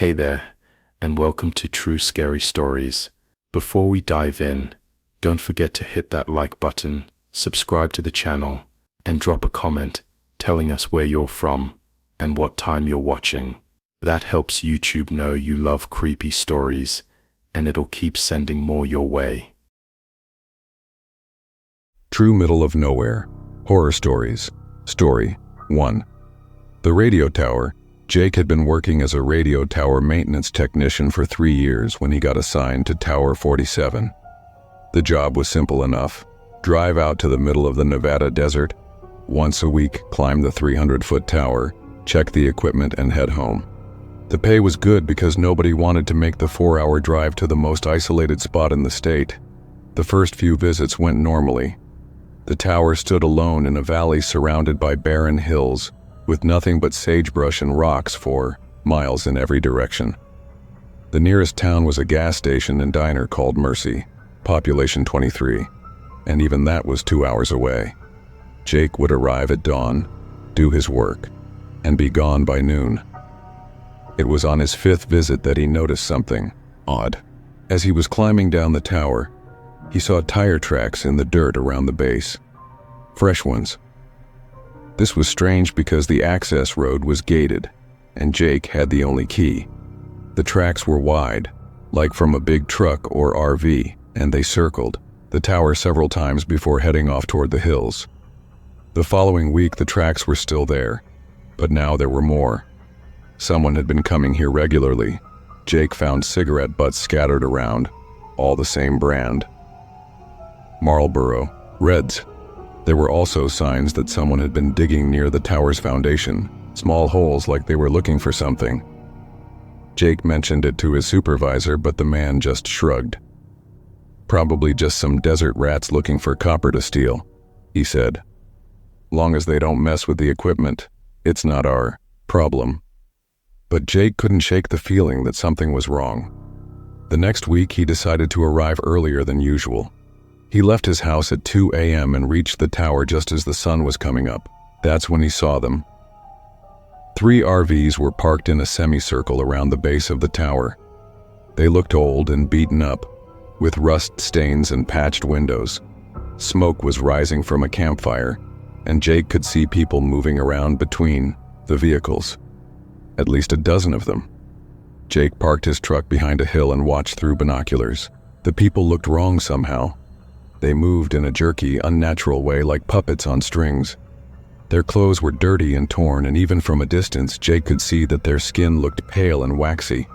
Hey there, and welcome to True Scary Stories. Before we dive in, don't forget to hit that like button, subscribe to the channel, and drop a comment telling us where you're from and what time you're watching. That helps YouTube know you love creepy stories, and it'll keep sending more your way. True Middle of Nowhere Horror Stories. Story 1. The radio tower. Jake had been working as a radio tower maintenance technician for 3 years when he got assigned to Tower 47. The job was simple enough. Drive out to the middle of the Nevada desert. Once a week, climb the 300-foot tower, check the equipment, and head home. The pay was good because nobody wanted to make the 4-hour drive to the most isolated spot in the state. The first few visits went normally. The tower stood alone in a valley surrounded by barren hills, with nothing but sagebrush and rocks for miles in every direction. The nearest town was a gas station and diner called Mercy, population 23, and even that was 2 hours away. Jake would arrive at dawn, do his work, and be gone by noon. It was on his 5th visit that he noticed something odd. As he was climbing down the tower, he saw tire tracks in the dirt around the base. Fresh ones. This was strange because the access road was gated, and Jake had the only key. The tracks were wide, like from a big truck or RV, and they circled the tower several times before heading off toward the hills. The following week, the tracks were still there, but now there were more. Someone had been coming here regularly. Jake found cigarette butts scattered around, all the same brand. Marlboro, Reds. There were also signs that someone had been digging near the tower's foundation, small holes like they were looking for something. Jake mentioned it to his supervisor, but the man just shrugged. "Probably just some desert rats looking for copper to steal," he said. "Long as they don't mess with the equipment, it's not our problem." But Jake couldn't shake the feeling that something was wrong. The next week, he decided to arrive earlier than usual. He left his house at 2 a.m. and reached the tower just as the sun was coming up. That's when he saw them. 3 RVs were parked in a semicircle around the base of the tower. They looked old and beaten up, with rust stains and patched windows. Smoke was rising from a campfire, and Jake could see people moving around between the vehicles. At least a dozen of them. Jake parked his truck behind a hill and watched through binoculars. The people looked wrong somehow. They moved in a jerky, unnatural way like puppets on strings. Their clothes were dirty and torn, and even from a distance, Jake could see that their skin looked pale and waxy.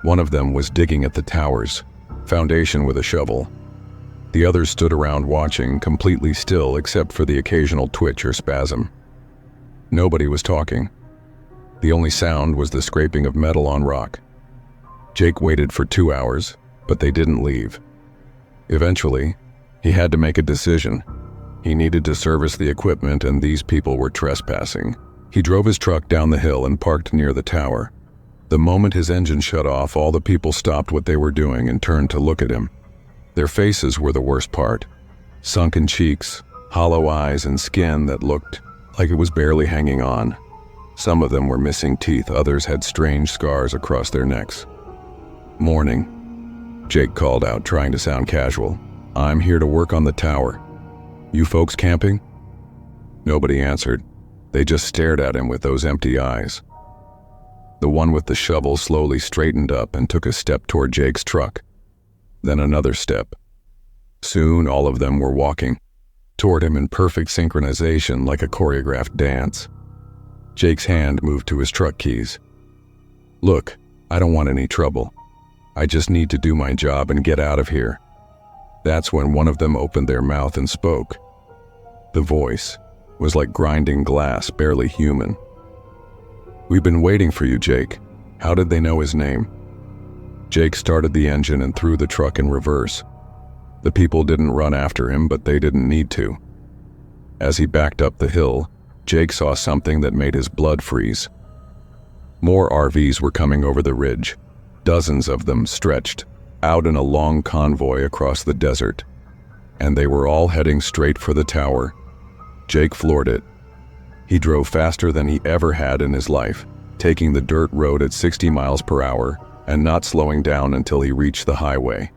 One of them was digging at the tower's foundation with a shovel. The others stood around watching, completely still except for the occasional twitch or spasm. Nobody was talking. The only sound was the scraping of metal on rock. Jake waited for 2 hours, but they didn't leave. Eventually, he had to make a decision. He needed to service the equipment, and these people were trespassing. He drove his truck down the hill and parked near the tower. The moment his engine shut off, all the people stopped what they were doing and turned to look at him. Their faces were the worst part. Sunken cheeks, hollow eyes, and skin that looked like it was barely hanging on. Some of them were missing teeth, others had strange scars across their necks. "Morning," Jake called out, trying to sound casual. "I'm here to work on the tower. You folks camping?" Nobody answered. They just stared at him with those empty eyes. The one with the shovel slowly straightened up and took a step toward Jake's truck. Then another step. Soon all of them were walking toward him in perfect synchronization, like a choreographed dance. Jake's hand moved to his truck keys. "Look, I don't want any trouble. I just need to do my job and get out of here." That's when one of them opened their mouth and spoke. The voice was like grinding glass, barely human. "We've been waiting for you, Jake." How did they know his name? Jake started the engine and threw the truck in reverse. The people didn't run after him, but they didn't need to. As he backed up the hill, Jake saw something that made his blood freeze. More RVs were coming over the ridge, dozens of them stretched out in a long convoy across the desert, and they were all heading straight for the tower. Jake floored it. He drove faster than he ever had in his life. taking the dirt road at 60 miles per hour and not slowing down until he reached the highway.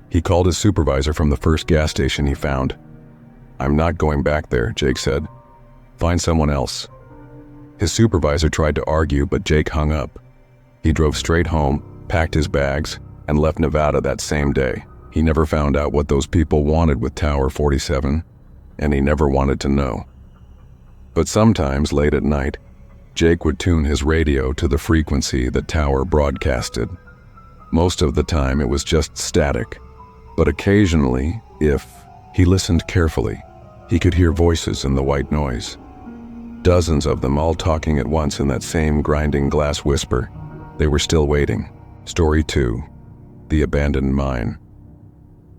He called his supervisor from the first gas station he found. "I'm not going back there," Jake said. "Find someone else." His supervisor tried to argue, but Jake hung up. He drove straight home, packed his bags, and left Nevada that same day. He never found out what those people wanted with Tower 47, and he never wanted to know. But sometimes, late at night, Jake would tune his radio to the frequency the tower broadcasted. Most of the time it was just static, but occasionally, if he listened carefully, he could hear voices in the white noise. Dozens of them all talking at once in that same grinding glass whisper. They were still waiting. Story 2. The Abandoned Mine.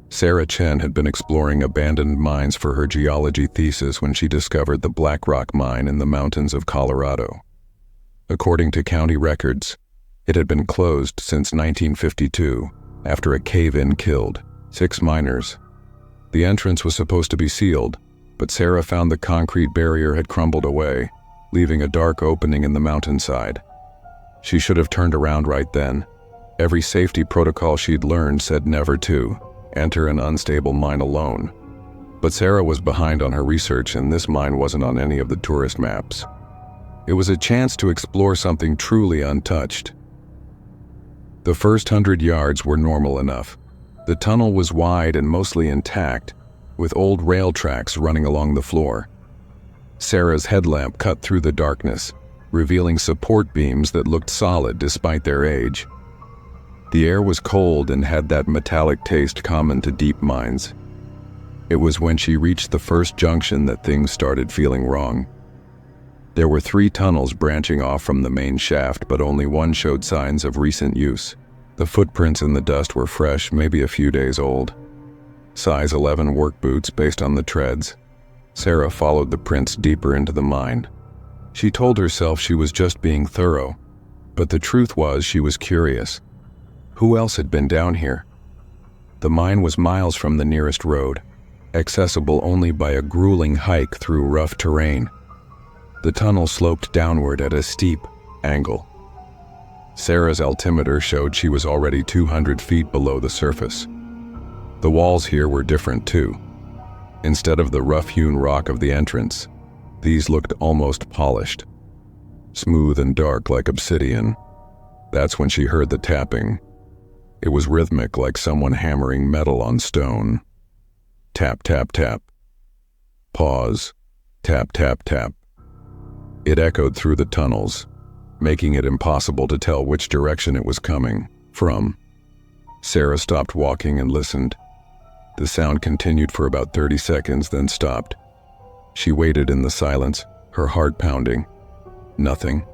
Sarah Chen had been exploring abandoned mines for her geology thesis when she discovered the Black Rock Mine in the mountains of Colorado. According to county records, it had been closed since 1952 after a cave-in killed 6 miners. The entrance was supposed to be sealed, but Sarah found the concrete barrier had crumbled away, leaving a dark opening in the mountainside. She should have turned around right then. Every safety protocol she'd learned said never to enter an unstable mine alone. But Sarah was behind on her research, and this mine wasn't on any of the tourist maps. It was a chance to explore something truly untouched. The first 100 yards were normal enough. The tunnel was wide and mostly intact, with old rail tracks running along the floor. Sarah's headlamp cut through the darkness, revealing support beams that looked solid despite their age. The air was cold and had that metallic taste common to deep mines. It was when she reached the first junction that things started feeling wrong. There were 3 tunnels branching off from the main shaft, but only one showed signs of recent use. The footprints in the dust were fresh, maybe a few days old. Size 11 work boots based on the treads. Sarah followed the prints deeper into the mine. She told herself she was just being thorough, but the truth was she was curious. Who else had been down here? The mine was miles from the nearest road, accessible only by a grueling hike through rough terrain. The tunnel sloped downward at a steep angle. Sarah's altimeter showed she was already 200 feet below the surface. The walls here were different too. Instead of the rough-hewn rock of the entrance, these looked almost polished, smooth and dark like obsidian. That's when she heard the tapping. It was rhythmic, like someone hammering metal on stone. Tap, tap, tap. Pause. Tap, tap, tap. It echoed through the tunnels, making it impossible to tell which direction it was coming from. Sarah stopped walking and listened. The sound continued for about 30 seconds, then stopped. She waited in the silence, her heart pounding. Nothing.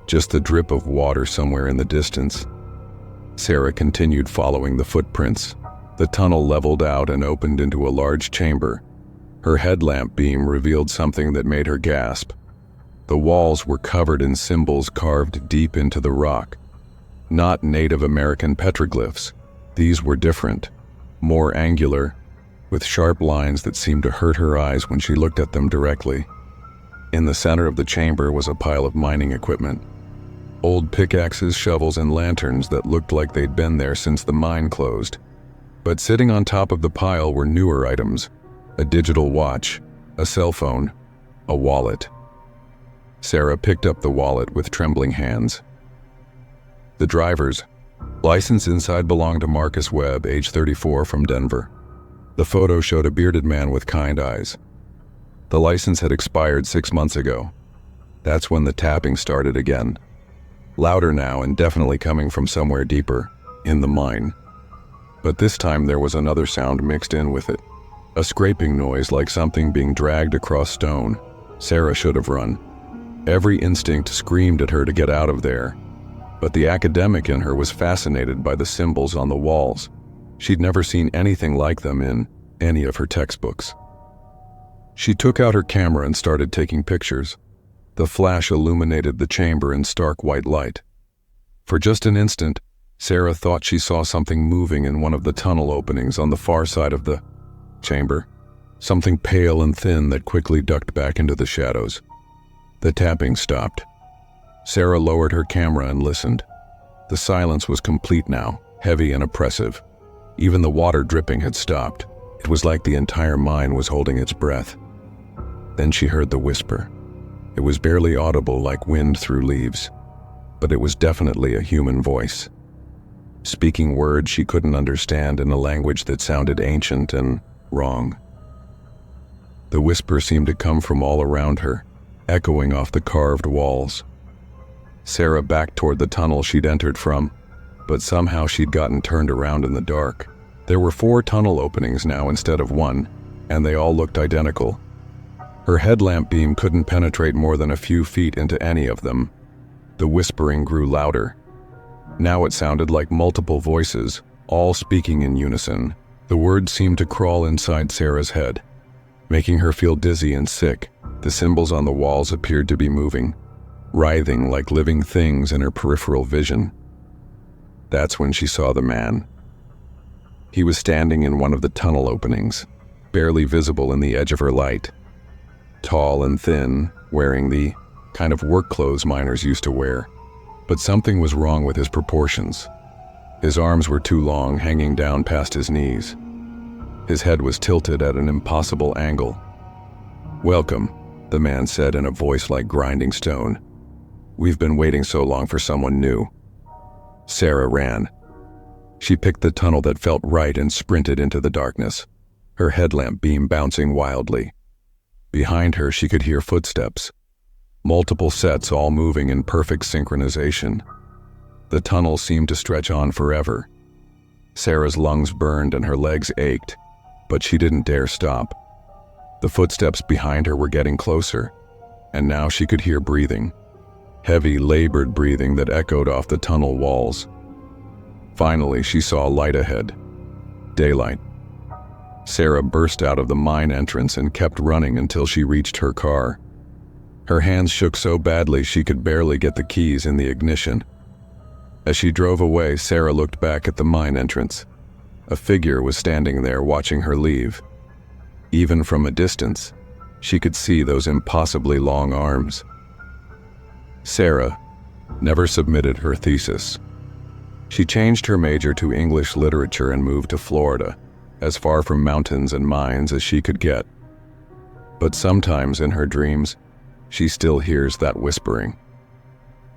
Just the drip of water somewhere in the distance. Sarah continued following the footprints. The tunnel leveled out and opened into a large chamber. Her headlamp beam revealed something that made her gasp. The walls were covered in symbols carved deep into the rock. Not Native American petroglyphs. These were different, more angular, with sharp lines that seemed to hurt her eyes when she looked at them directly. In the center of the chamber was a pile of mining equipment. Old pickaxes, shovels, and lanterns that looked like they'd been there since the mine closed. But sitting on top of the pile were newer items: a digital watch, a cell phone, a wallet. Sarah picked up the wallet with trembling hands. The driver's license inside belonged to Marcus Webb, age 34, from Denver. The photo showed a bearded man with kind eyes. The license had expired 6 months ago. That's when the tapping started again. Louder now and definitely coming from somewhere deeper, in the mine. But this time there was another sound mixed in with it. A scraping noise like something being dragged across stone. Sarah should have run. Every instinct screamed at her to get out of there. But the academic in her was fascinated by the symbols on the walls. She'd never seen anything like them in any of her textbooks. She took out her camera and started taking pictures. The flash illuminated the chamber in stark white light. For just an instant, Sarah thought she saw something moving in one of the tunnel openings on the far side of the chamber. Something pale and thin that quickly ducked back into the shadows. The tapping stopped. Sarah lowered her camera and listened. The silence was complete now, heavy and oppressive. Even the water dripping had stopped. It was like the entire mine was holding its breath. Then she heard the whisper. It was barely audible, like wind through leaves, but it was definitely a human voice, speaking words she couldn't understand in a language that sounded ancient and wrong. The whisper seemed to come from all around her, echoing off the carved walls. Sarah backed toward the tunnel she'd entered from, but somehow she'd gotten turned around in the dark. There were 4 tunnel openings now instead of 1, and they all looked identical. Her headlamp beam couldn't penetrate more than a few feet into any of them. The whispering grew louder. Now it sounded like multiple voices, all speaking in unison. The words seemed to crawl inside Sarah's head, making her feel dizzy and sick. The symbols on the walls appeared to be moving, writhing like living things in her peripheral vision. That's when she saw the man. He was standing in one of the tunnel openings, barely visible in the edge of her light. Tall and thin, wearing the kind of work clothes miners used to wear. But something was wrong with his proportions. His arms were too long, hanging down past his knees. His head was tilted at an impossible angle. "Welcome," the man said in a voice like grinding stone. "We've been waiting so long for someone new." Sarah ran. She picked the tunnel that felt right and sprinted into the darkness, her headlamp beam bouncing wildly. Behind her, she could hear footsteps, multiple sets all moving in perfect synchronization. The tunnel seemed to stretch on forever. Sarah's lungs burned and her legs ached, but she didn't dare stop. The footsteps behind her were getting closer, and now she could hear breathing, heavy, labored breathing that echoed off the tunnel walls. Finally, she saw a light ahead. Daylight. Sarah burst out of the mine entrance and kept running until she reached her car. Her hands shook so badly she could barely get the keys in the ignition. As she drove away, Sarah looked back at the mine entrance. A figure was standing there watching her leave. Even from a distance, she could see those impossibly long arms. Sarah never submitted her thesis. She changed her major to English literature and moved to Florida, as far from mountains and mines as she could get. But sometimes in her dreams, she still hears that whispering.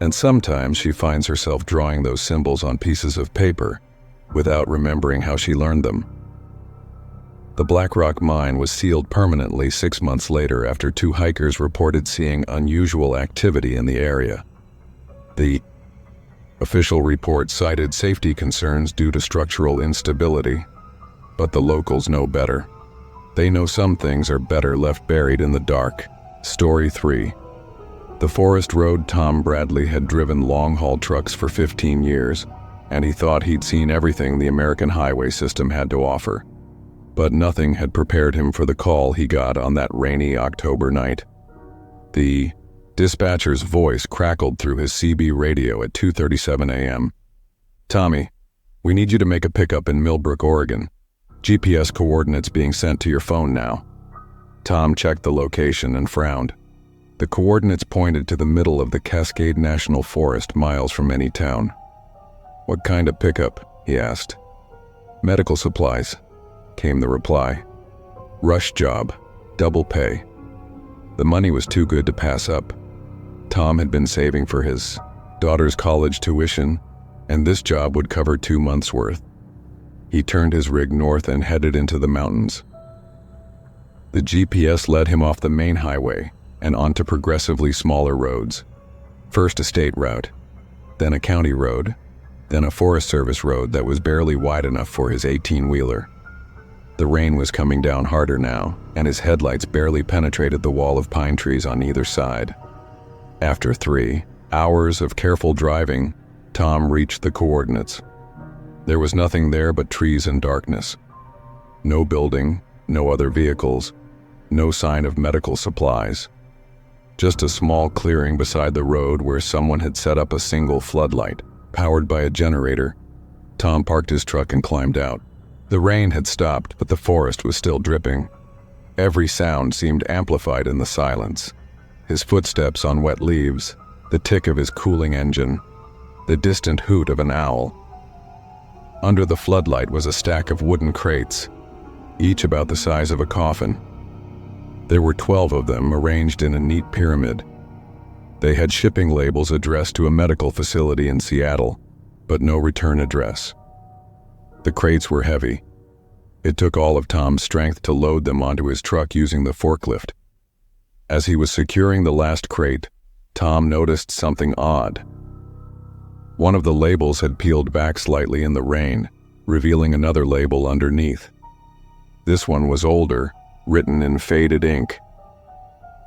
And sometimes she finds herself drawing those symbols on pieces of paper without remembering how she learned them. The Black Rock mine was sealed permanently 6 months later after 2 hikers reported seeing unusual activity in the area. The official report cited safety concerns due to structural instability, but the locals know better. They know some things are better left buried in the dark. Story 3. The forest road Tom Bradley had driven long-haul trucks for 15 years, and he thought he'd seen everything the American highway system had to offer. But nothing had prepared him for the call he got on that rainy October night. The dispatcher's voice crackled through his CB radio at 2:37 a.m. "Tommy, we need you to make a pickup in Millbrook, Oregon. GPS coordinates being sent to your phone now." Tom checked the location and frowned. The coordinates pointed to the middle of the Cascade National Forest, miles from any town. "What kind of pickup?" he asked. "Medical supplies," came the reply. "Rush job, double pay." The money was too good to pass up. Tom had been saving for his daughter's college tuition, and this job would cover 2 months' worth. He turned his rig north and headed into the mountains. The GPS led him off the main highway and onto progressively smaller roads. First a state route, then a county road, then a Forest Service road that was barely wide enough for his 18-wheeler. The rain was coming down harder now, and his headlights barely penetrated the wall of pine trees on either side. After 3 hours of careful driving, Tom reached the coordinates. There was nothing there but trees and darkness. No building, no other vehicles, no sign of medical supplies. Just a small clearing beside the road where someone had set up a single floodlight, powered by a generator. Tom parked his truck and climbed out. The rain had stopped, but the forest was still dripping. Every sound seemed amplified in the silence. His footsteps on wet leaves, the tick of his cooling engine, the distant hoot of an owl. Under the floodlight was a stack of wooden crates, each about the size of a coffin. There were 12 of them arranged in a neat pyramid. They had shipping labels addressed to a medical facility in Seattle, but no return address. The crates were heavy. It took all of Tom's strength to load them onto his truck using the forklift. As he was securing the last crate, Tom noticed something odd. One of the labels had peeled back slightly in the rain, revealing another label underneath. This one was older, written in faded ink.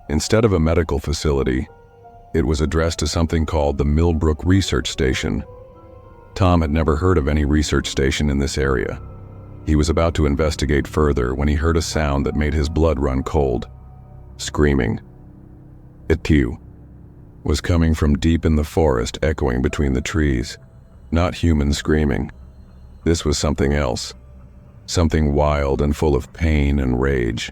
Instead of a medical facility, it was addressed to something called the Millbrook Research Station. Tom had never heard of any research station in this area. He was about to investigate further when he heard a sound that made his blood run cold. Screaming. It, too, was coming from deep in the forest, echoing between the trees. Not human screaming. This was something else. Something wild and full of pain and rage.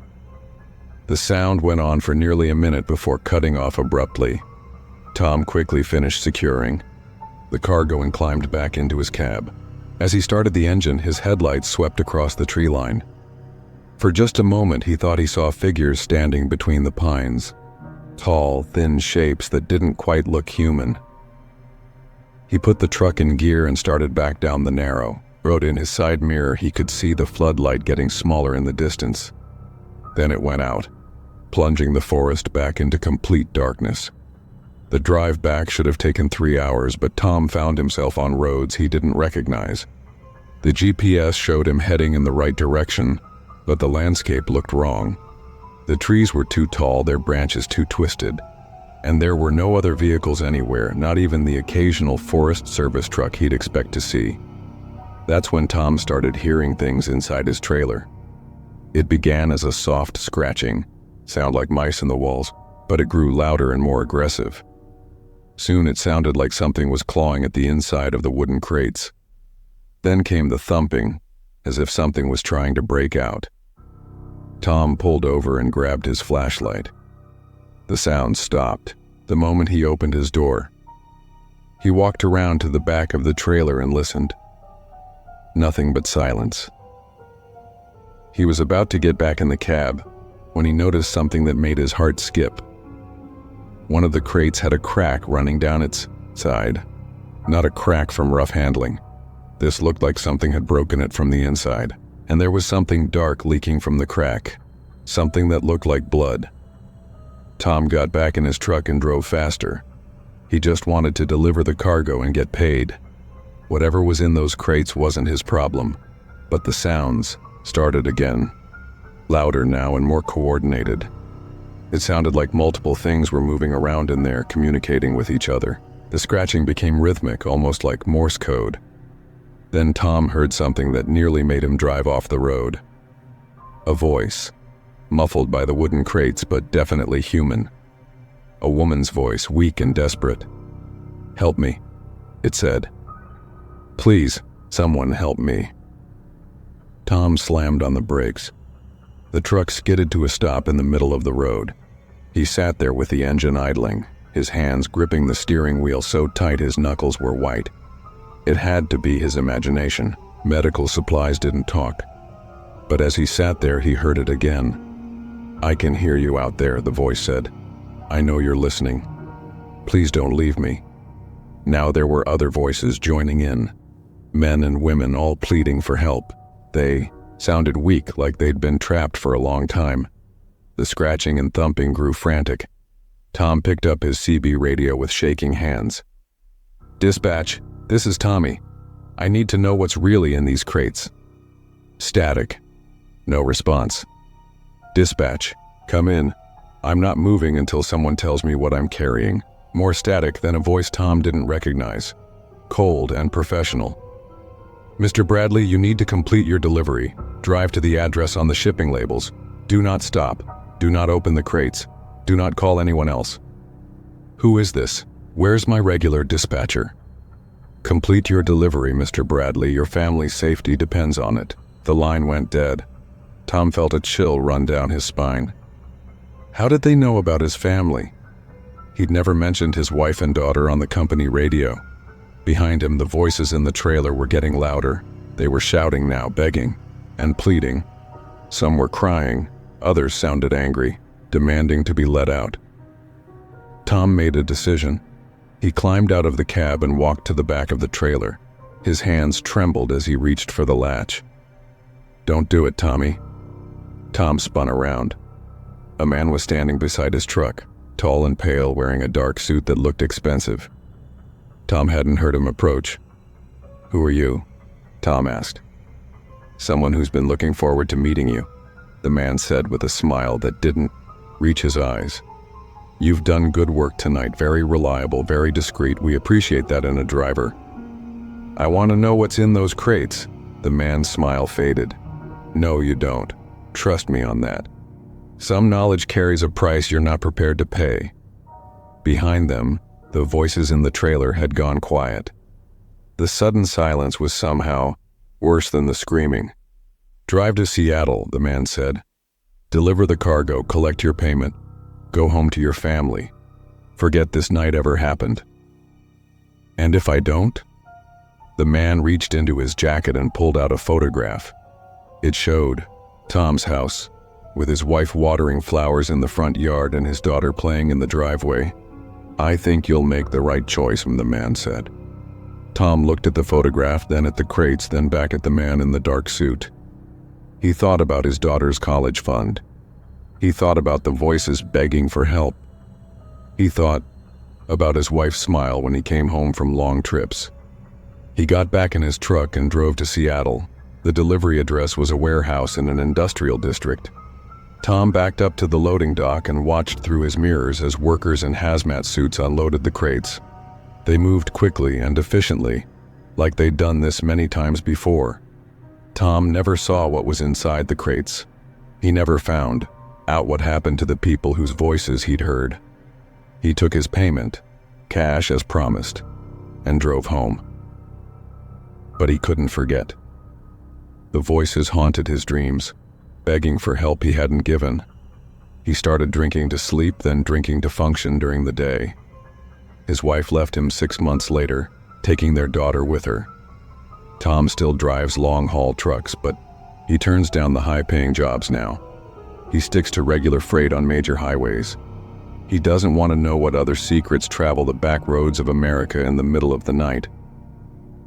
The sound went on for nearly a minute before cutting off abruptly. Tom quickly finished securing the cargo and climbed back into his cab. As he started the engine, his headlights swept across the tree line. For just a moment, he thought he saw figures standing between the pines. Tall, thin shapes that didn't quite look human. He put the truck in gear and started back down the narrow road. In his side mirror, he could see the floodlight getting smaller in the distance. Then it went out, plunging the forest back into complete darkness. The drive back should have taken 3 hours, but Tom found himself on roads he didn't recognize. The GPS showed him heading in the right direction, but the landscape looked wrong. The trees were too tall, their branches too twisted, and there were no other vehicles anywhere, not even the occasional Forest Service truck he'd expect to see. That's when Tom started hearing things inside his trailer. It began as a soft scratching, sound like mice in the walls, but it grew louder and more aggressive. Soon it sounded like something was clawing at the inside of the wooden crates. Then came the thumping, as if something was trying to break out. Tom pulled over and grabbed his flashlight. The sound stopped the moment he opened his door. He walked around to the back of the trailer and listened. Nothing but silence. He was about to get back in the cab when he noticed something that made his heart skip. One of the crates had a crack running down its side. Not a crack from rough handling. This looked like something had broken it from the inside, and there was something dark leaking from the crack. Something that looked like blood. Tom got back in his truck and drove faster. He just wanted to deliver the cargo and get paid. Whatever was in those crates wasn't his problem, but the sounds started again. Louder now and more coordinated. It sounded like multiple things were moving around in there, communicating with each other. The scratching became rhythmic, almost like Morse code. Then Tom heard something that nearly made him drive off the road. A voice, muffled by the wooden crates, but definitely human. A woman's voice, weak and desperate. "Help me," it said. "Please, someone help me." Tom slammed on the brakes. The truck skidded to a stop in the middle of the road. He sat there with the engine idling, his hands gripping the steering wheel so tight his knuckles were white. It had to be his imagination. Medical supplies didn't talk. But as he sat there, he heard it again. "I can hear you out there," the voice said. "I know you're listening. Please don't leave me." Now there were other voices joining in. Men and women all pleading for help. They sounded weak, like they'd been trapped for a long time. The scratching and thumping grew frantic. Tom picked up his CB radio with shaking hands. "Dispatch, this is Tommy. I need to know what's really in these crates." Static. No response. "Dispatch, come in. I'm not moving until someone tells me what I'm carrying." More static than a voice Tom didn't recognize. Cold and professional. "Mr. Bradley, you need to complete your delivery. Drive to the address on the shipping labels. Do not stop. Do not open the crates. Do not call anyone else." "Who is this? Where's my regular dispatcher?" "Complete your delivery, Mr. Bradley. Your family's safety depends on it." The line went dead. Tom felt a chill run down his spine. How did they know about his family? He'd never mentioned his wife and daughter on the company radio. Behind him, the voices in the trailer were getting louder. They were shouting now, begging and pleading. Some were crying, others sounded angry, demanding to be let out. Tom made a decision. He climbed out of the cab and walked to the back of the trailer. His hands trembled as he reached for the latch. "Don't do it, Tommy." Tom spun around. A man was standing beside his truck, tall and pale, wearing a dark suit that looked expensive. Tom hadn't heard him approach. "Who are you?" Tom asked. "Someone who's been looking forward to meeting you," the man said with a smile that didn't reach his eyes. "You've done good work tonight, very reliable, very discreet. We appreciate that in a driver." "I want to know what's in those crates." The man's smile faded. "No, you don't. Trust me on that. Some knowledge carries a price you're not prepared to pay." Behind them, the voices in the trailer had gone quiet. The sudden silence was somehow worse than the screaming. "Drive to Seattle," the man said. "Deliver the cargo, collect your payment, go home to your family. Forget this night ever happened." "And if I don't?" The man reached into his jacket and pulled out a photograph. It showed Tom's house, with his wife watering flowers in the front yard and his daughter playing in the driveway. "I think you'll make the right choice," the man said. Tom looked at the photograph, then at the crates, then back at the man in the dark suit. He thought about his daughter's college fund. He thought about the voices begging for help. He thought about his wife's smile when he came home from long trips. He got back in his truck and drove to Seattle. The delivery address was a warehouse in an industrial district. Tom backed up to the loading dock and watched through his mirrors as workers in hazmat suits unloaded the crates. They moved quickly and efficiently, like they'd done this many times before. Tom never saw what was inside the crates. He never found out what happened to the people whose voices he'd heard. He took his payment, cash as promised, and drove home. But he couldn't forget. The voices haunted his dreams, begging for help he hadn't given. He started drinking to sleep, then drinking to function during the day. His wife left him 6 months later, taking their daughter with her. Tom still drives long-haul trucks, but he turns down the high-paying jobs now. He sticks to regular freight on major highways. He doesn't want to know what other secrets travel the back roads of America in the middle of the night.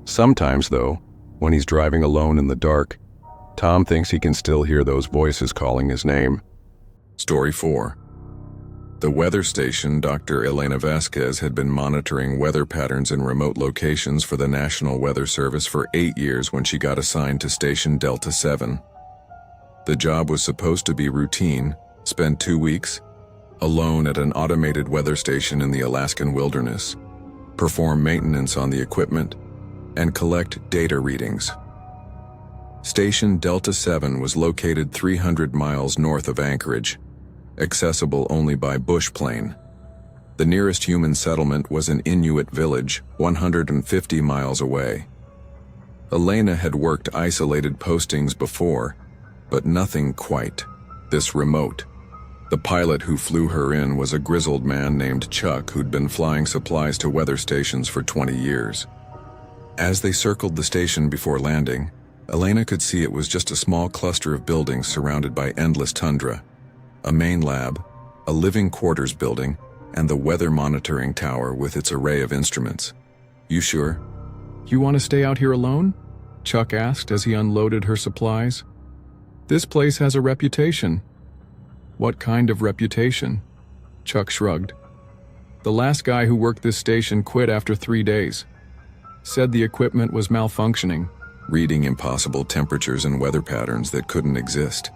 Sometimes, though, when he's driving alone in the dark, Tom thinks he can still hear those voices calling his name. Story 4. The weather station, Dr. Elena Vasquez, had been monitoring weather patterns in remote locations for the National Weather Service for 8 years when she got assigned to Station Delta 7. The job was supposed to be routine, spend 2 weeks alone at an automated weather station in the Alaskan wilderness, perform maintenance on the equipment, and collect data readings. Station Delta 7 was located 300 miles north of Anchorage, accessible only by bush plane. The nearest human settlement was an Inuit village 150 miles away. Elena had worked isolated postings before, but nothing quite this remote. The pilot who flew her in was a grizzled man named Chuck who'd been flying supplies to weather stations for 20 years. As they circled the station before landing, Elena could see it was just a small cluster of buildings surrounded by endless tundra. A main lab, a living quarters building, and the weather monitoring tower with its array of instruments. "You sure?" "You want to stay out here alone?" Chuck asked as he unloaded her supplies. "This place has a reputation." "What kind of reputation?" Chuck shrugged. "The last guy who worked this station quit after 3 days. Said the equipment was malfunctioning, reading impossible temperatures and weather patterns that couldn't exist."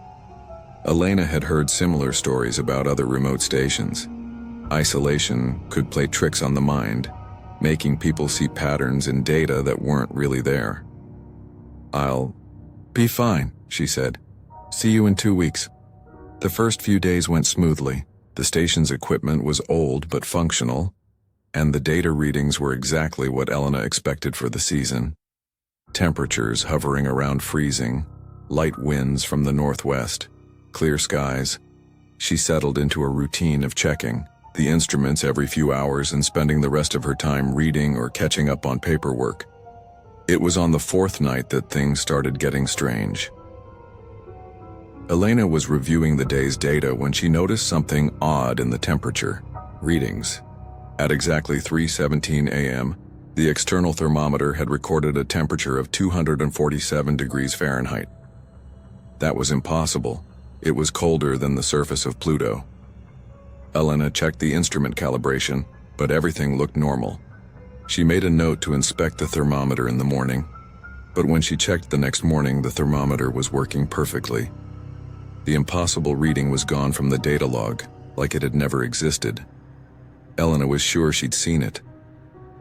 Elena had heard similar stories about other remote stations. Isolation could play tricks on the mind, making people see patterns in data that weren't really there. "I'll be fine," she said. "See you in 2 weeks." The first few days went smoothly. The station's equipment was old but functional, and the data readings were exactly what Elena expected for the season. Temperatures hovering around freezing, light winds from the northwest, clear skies. She settled into a routine of checking, the instruments every few hours and spending the rest of her time reading or catching up on paperwork. It was on the fourth night that things started getting strange. Elena was reviewing the day's data when she noticed something odd in the temperature readings. At exactly 3:17 a.m., the external thermometer had recorded a temperature of 247 degrees Fahrenheit. That was impossible. It was colder than the surface of Pluto. Elena checked the instrument calibration, but everything looked normal. She made a note to inspect the thermometer in the morning, but when she checked the next morning, the thermometer was working perfectly. The impossible reading was gone from the data log, like it had never existed. Elena was sure she'd seen it,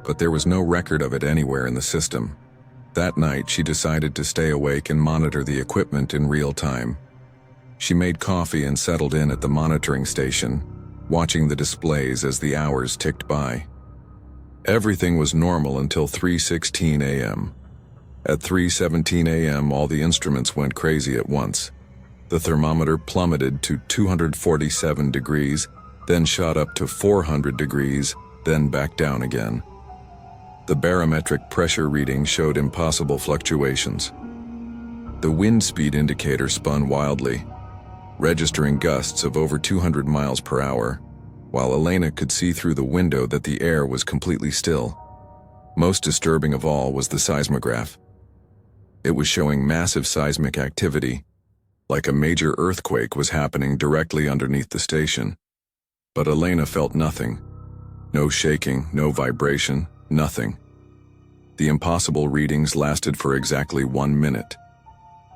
but there was no record of it anywhere in the system. That night, she decided to stay awake and monitor the equipment in real time. She made coffee and settled in at the monitoring station, watching the displays as the hours ticked by. Everything was normal until 3:16 a.m. At 3:17 a.m., all the instruments went crazy at once. The thermometer plummeted to 247 degrees, then shot up to 400 degrees, then back down again. The barometric pressure reading showed impossible fluctuations. The wind speed indicator spun wildly, registering gusts of over 200 miles per hour, while Elena could see through the window that the air was completely still. Most disturbing of all was the seismograph. It was showing massive seismic activity, like a major earthquake was happening directly underneath the station. But Elena felt nothing. No shaking, no vibration, nothing. The impossible readings lasted for exactly 1 minute.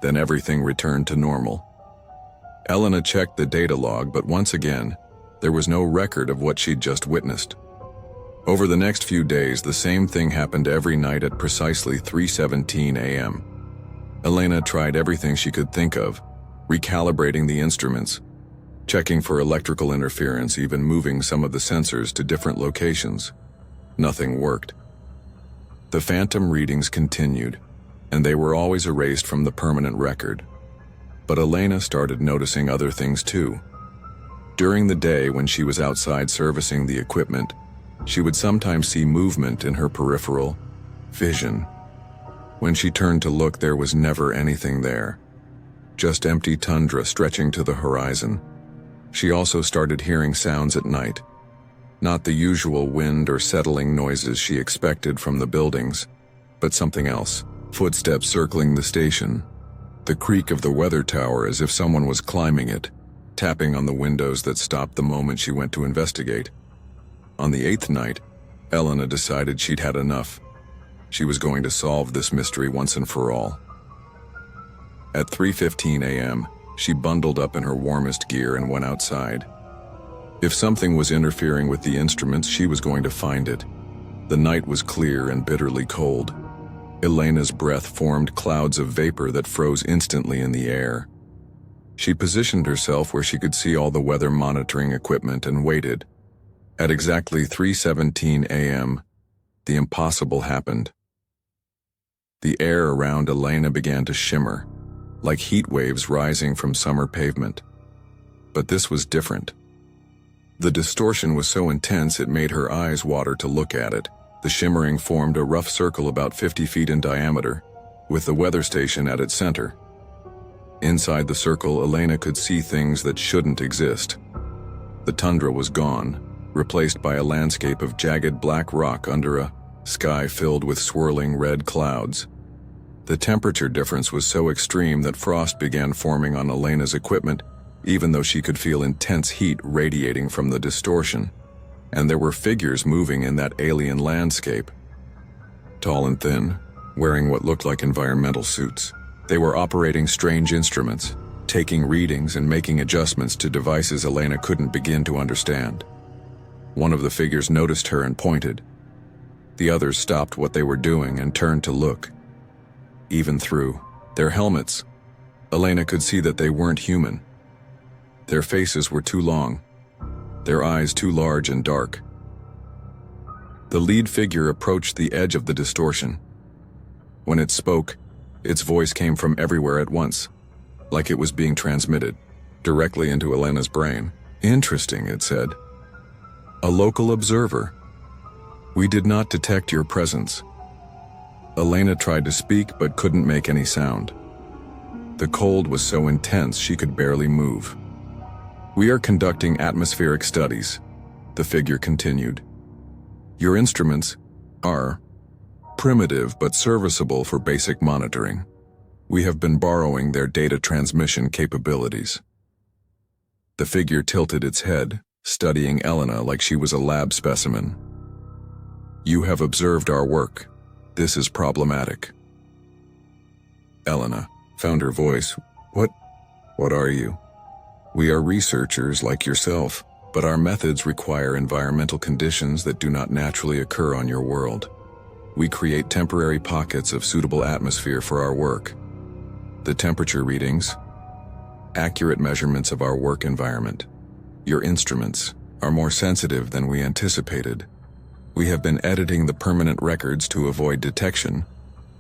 Then everything returned to normal. Elena checked the data log, but once again, there was no record of what she'd just witnessed. Over the next few days, the same thing happened every night at precisely 3:17 a.m. Elena tried everything she could think of, recalibrating the instruments, checking for electrical interference, even moving some of the sensors to different locations. Nothing worked. The phantom readings continued, and they were always erased from the permanent record. But Elena started noticing other things too. During the day, when she was outside servicing the equipment, she would sometimes see movement in her peripheral vision. When she turned to look, there was never anything there. Just empty tundra stretching to the horizon. She also started hearing sounds at night. Not the usual wind or settling noises she expected from the buildings, but something else. Footsteps circling the station. The creak of the weather tower as if someone was climbing it, tapping on the windows that stopped the moment she went to investigate. On the 8th night, Elena decided she'd had enough. She was going to solve this mystery once and for all. At 3:15 a.m., she bundled up in her warmest gear and went outside. If something was interfering with the instruments, she was going to find it. The night was clear and bitterly cold. Elena's breath formed clouds of vapor that froze instantly in the air. She positioned herself where she could see all the weather monitoring equipment and waited. At exactly 3:17 a.m., the impossible happened. The air around Elena began to shimmer, like heat waves rising from summer pavement. But this was different. The distortion was so intense it made her eyes water to look at it. The shimmering formed a rough circle about 50 feet in diameter, with the weather station at its center. Inside the circle, Elena could see things that shouldn't exist. The tundra was gone, replaced by a landscape of jagged black rock under a sky filled with swirling red clouds. The temperature difference was so extreme that frost began forming on Elena's equipment, even though she could feel intense heat radiating from the distortion. And there were figures moving in that alien landscape. Tall and thin, wearing what looked like environmental suits. They were operating strange instruments, taking readings and making adjustments to devices Elena couldn't begin to understand. One of the figures noticed her and pointed. The others stopped what they were doing and turned to look. Even through their helmets, Elena could see that they weren't human. Their faces were too long, their eyes too large and dark. The lead figure approached the edge of the distortion. When it spoke, its voice came from everywhere at once, like it was being transmitted directly into Elena's brain. "Interesting," it said. A local observer. We did not detect your presence. Elena tried to speak but couldn't make any sound. The cold was so intense she could barely move. We are conducting atmospheric studies, the figure continued. Your instruments are primitive but serviceable for basic monitoring. We have been borrowing their data transmission capabilities. The figure tilted its head, studying Elena like she was a lab specimen. You have observed our work. This is problematic. Elena found her voice. What are you? We are researchers like yourself, but our methods require environmental conditions that do not naturally occur on your world. We create temporary pockets of suitable atmosphere for our work. The temperature readings, accurate measurements of our work environment. Your instruments are more sensitive than we anticipated. We have been editing the permanent records to avoid detection,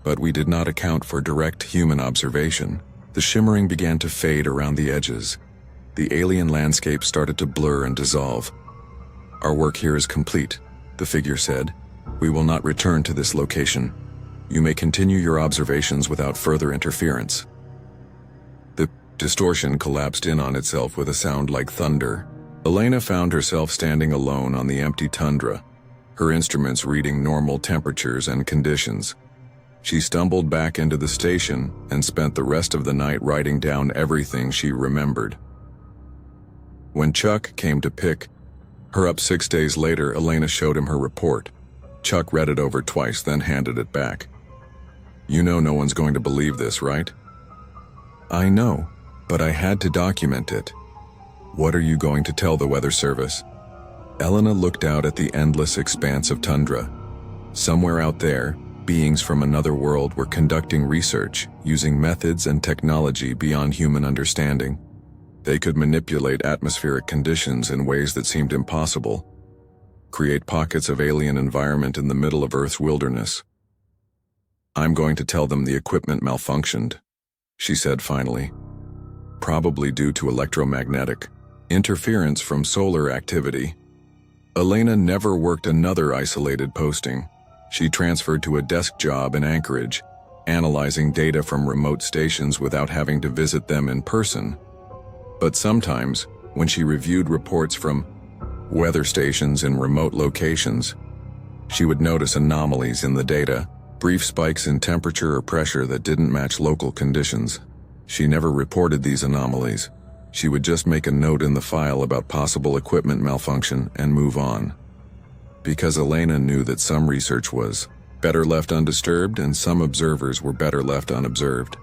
but we did not account for direct human observation. The shimmering began to fade around the edges. The alien landscape started to blur and dissolve. Our work here is complete, the figure said. We will not return to this location. You may continue your observations without further interference. The distortion collapsed in on itself with a sound like thunder. Elena found herself standing alone on the empty tundra, her instruments reading normal temperatures and conditions. She stumbled back into the station and spent the rest of the night writing down everything she remembered. When Chuck came to pick her up 6 days later, Elena showed him her report. Chuck read it over twice, then handed it back. You know no one's going to believe this, right? I know, but I had to document it. What are you going to tell the weather service? Elena looked out at the endless expanse of tundra. Somewhere out there, beings from another world were conducting research using methods and technology beyond human understanding. They could manipulate atmospheric conditions in ways that seemed impossible, create pockets of alien environment in the middle of Earth's wilderness. I'm going to tell them the equipment malfunctioned, she said finally, probably due to electromagnetic interference from solar activity. Elena never worked another isolated posting. She transferred to a desk job in Anchorage, analyzing data from remote stations without having to visit them in person. But sometimes, when she reviewed reports from weather stations in remote locations, she would notice anomalies in the data, brief spikes in temperature or pressure that didn't match local conditions. She never reported these anomalies. She would just make a note in the file about possible equipment malfunction and move on. Because Elena knew that some research was better left undisturbed and some observers were better left unobserved.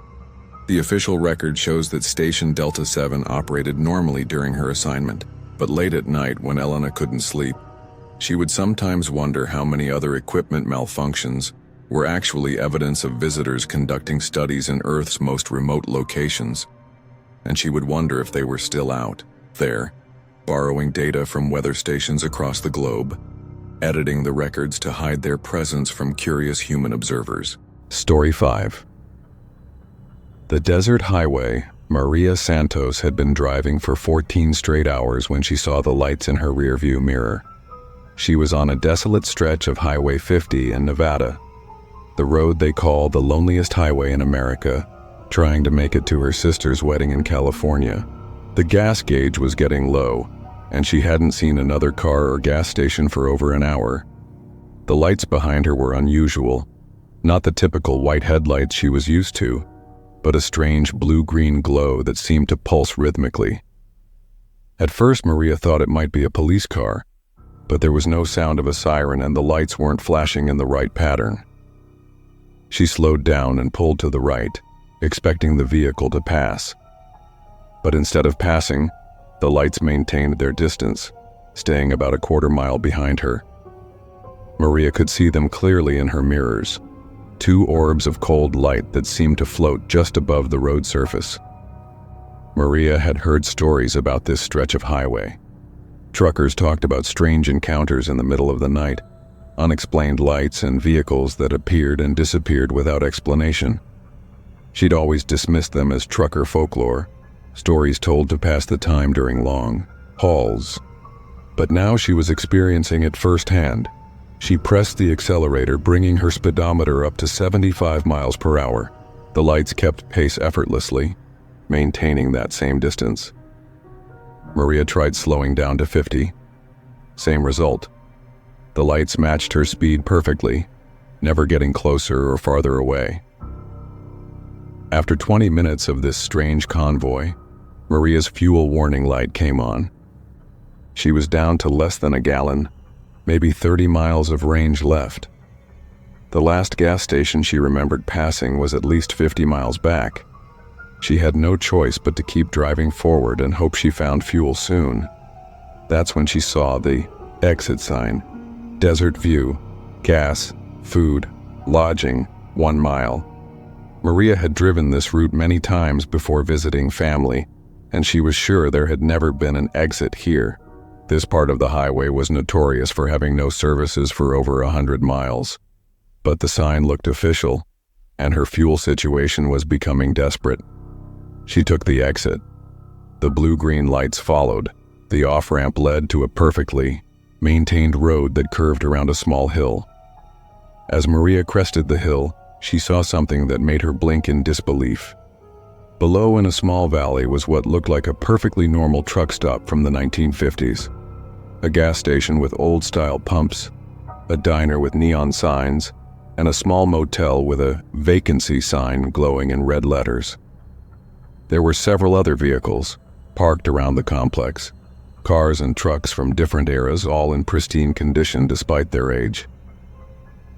The official record shows that Station Delta 7 operated normally during her assignment, but late at night when Elena couldn't sleep, she would sometimes wonder how many other equipment malfunctions were actually evidence of visitors conducting studies in Earth's most remote locations, and she would wonder if they were still out there, borrowing data from weather stations across the globe, editing the records to hide their presence from curious human observers. Story 5. The desert highway. Maria Santos had been driving for 14 straight hours when she saw the lights in her rearview mirror. She was on a desolate stretch of Highway 50 in Nevada, the road they call the loneliest highway in America, trying to make it to her sister's wedding in California. The gas gauge was getting low, and she hadn't seen another car or gas station for over an hour. The lights behind her were unusual, not the typical white headlights she was used to, but a strange blue-green glow that seemed to pulse rhythmically. At first, Maria thought it might be a police car, but there was no sound of a siren and the lights weren't flashing in the right pattern. She slowed down and pulled to the right, expecting the vehicle to pass. But instead of passing, the lights maintained their distance, staying about a quarter mile behind her. Maria could see them clearly in her mirrors, two orbs of cold light that seemed to float just above the road surface. Maria had heard stories about this stretch of highway. Truckers talked about strange encounters in the middle of the night, unexplained lights and vehicles that appeared and disappeared without explanation. She'd always dismissed them as trucker folklore, stories told to pass the time during long hauls. But now she was experiencing it firsthand. She pressed the accelerator, bringing her speedometer up to 75 miles per hour. The lights kept pace effortlessly, maintaining that same distance. Maria tried slowing down to 50. Same result. The lights matched her speed perfectly, never getting closer or farther away. After 20 minutes of this strange convoy, Maria's fuel warning light came on. She was down to less than a gallon, maybe 30 miles of range left. The last gas station she remembered passing was at least 50 miles back. She had no choice but to keep driving forward and hope she found fuel soon. That's when she saw the exit sign. Desert view, gas, food, lodging, 1 mile. Maria had driven this route many times before visiting family, and she was sure there had never been an exit here. This part of the highway was notorious for having no services for over 100 miles. But the sign looked official, and her fuel situation was becoming desperate. She took the exit. The blue-green lights followed. The off-ramp led to a perfectly maintained road that curved around a small hill. As Maria crested the hill, she saw something that made her blink in disbelief. Below, in a small valley, was what looked like a perfectly normal truck stop from the 1950s. A gas station with old-style pumps, a diner with neon signs, and a small motel with a vacancy sign glowing in red letters. There were several other vehicles parked around the complex, cars and trucks from different eras, all in pristine condition despite their age.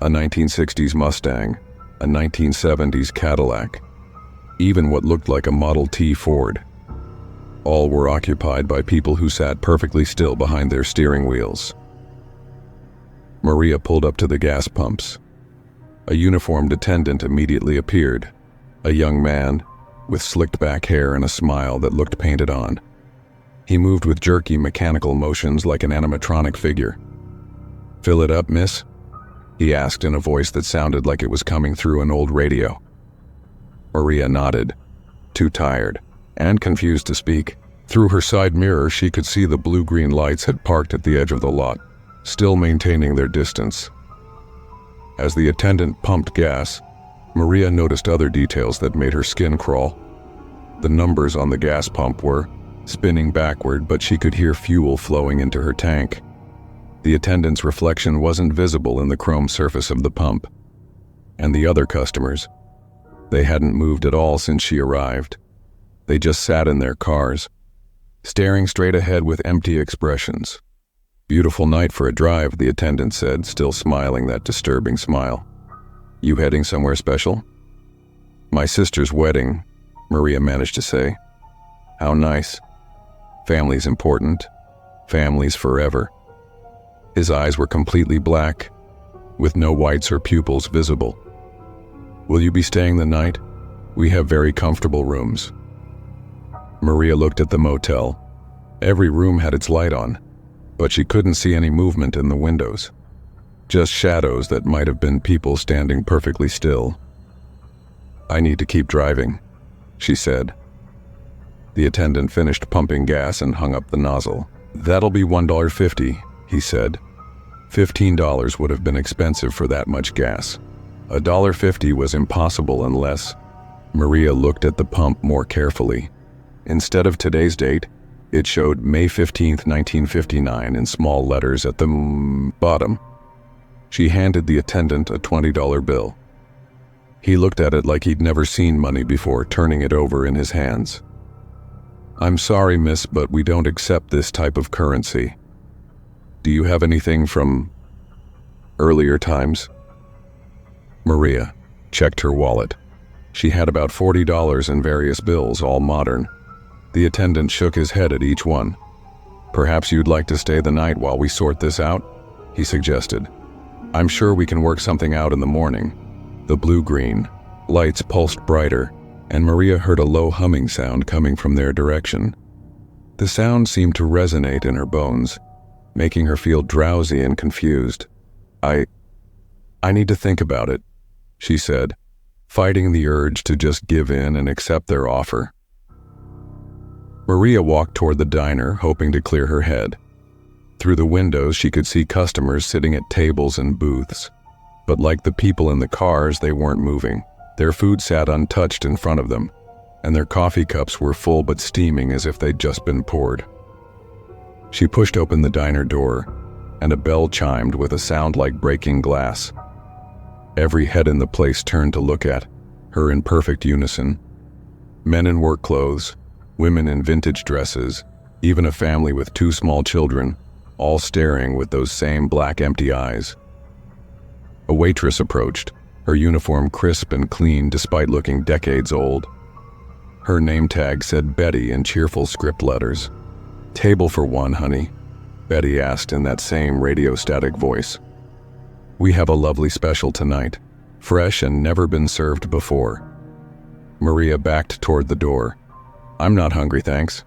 A 1960s Mustang, a 1970s Cadillac, even what looked like a Model T Ford. All were occupied by people who sat perfectly still behind their steering wheels. Maria pulled up to the gas pumps. A uniformed attendant immediately appeared, a young man with slicked back hair and a smile that looked painted on. He moved with jerky mechanical motions like an animatronic figure. "Fill it up, miss?" he asked in a voice that sounded like it was coming through an old radio. Maria nodded, too tired and confused to speak. Through her side mirror, she could see the blue-green lights had parked at the edge of the lot, still maintaining their distance. As the attendant pumped gas, Maria noticed other details that made her skin crawl. The numbers on the gas pump were spinning backward, but she could hear fuel flowing into her tank. The attendant's reflection wasn't visible in the chrome surface of the pump. And the other customers, they hadn't moved at all since she arrived. They just sat in their cars, staring straight ahead with empty expressions. "Beautiful night for a drive," the attendant said, still smiling that disturbing smile. "You heading somewhere special?" "My sister's wedding," Maria managed to say. "How nice. Family's important. Family's forever." His eyes were completely black, with no whites or pupils visible. "Will you be staying the night? We have very comfortable rooms." Maria looked at the motel. Every room had its light on, but she couldn't see any movement in the windows. Just shadows that might have been people standing perfectly still. "I need to keep driving," she said. The attendant finished pumping gas and hung up the nozzle. "That'll be $1.50, he said. $15 would have been expensive for that much gas. $1.50 was impossible unless... Maria looked at the pump more carefully. Instead of today's date, it showed May 15th, 1959 in small letters at the bottom. She handed the attendant a $20 bill. He looked at it like he'd never seen money before, turning it over in his hands. "I'm sorry, miss, but we don't accept this type of currency. Do you have anything from earlier times?" Maria checked her wallet. She had about $40 in various bills, all modern. The attendant shook his head at each one. "Perhaps you'd like to stay the night while we sort this out?" he suggested. "I'm sure we can work something out in the morning." The blue-green lights pulsed brighter, and Maria heard a low humming sound coming from their direction. The sound seemed to resonate in her bones, making her feel drowsy and confused. I need to think about it," she said, fighting the urge to just give in and accept their offer. Maria walked toward the diner, hoping to clear her head. Through the windows, she could see customers sitting at tables and booths. But like the people in the cars, they weren't moving. Their food sat untouched in front of them, and their coffee cups were full but steaming as if they'd just been poured. She pushed open the diner door, and a bell chimed with a sound like breaking glass. Every head in the place turned to look at her in perfect unison. Men in work clothes, women in vintage dresses, even a family with 2 small children, all staring with those same black empty eyes. A waitress approached, her uniform crisp and clean despite looking decades old. Her name tag said Betty in cheerful script letters. "Table for 1, honey," Betty asked in that same radio-static voice. "We have a lovely special tonight, fresh and never been served before." Maria backed toward the door. "I'm not hungry, thanks."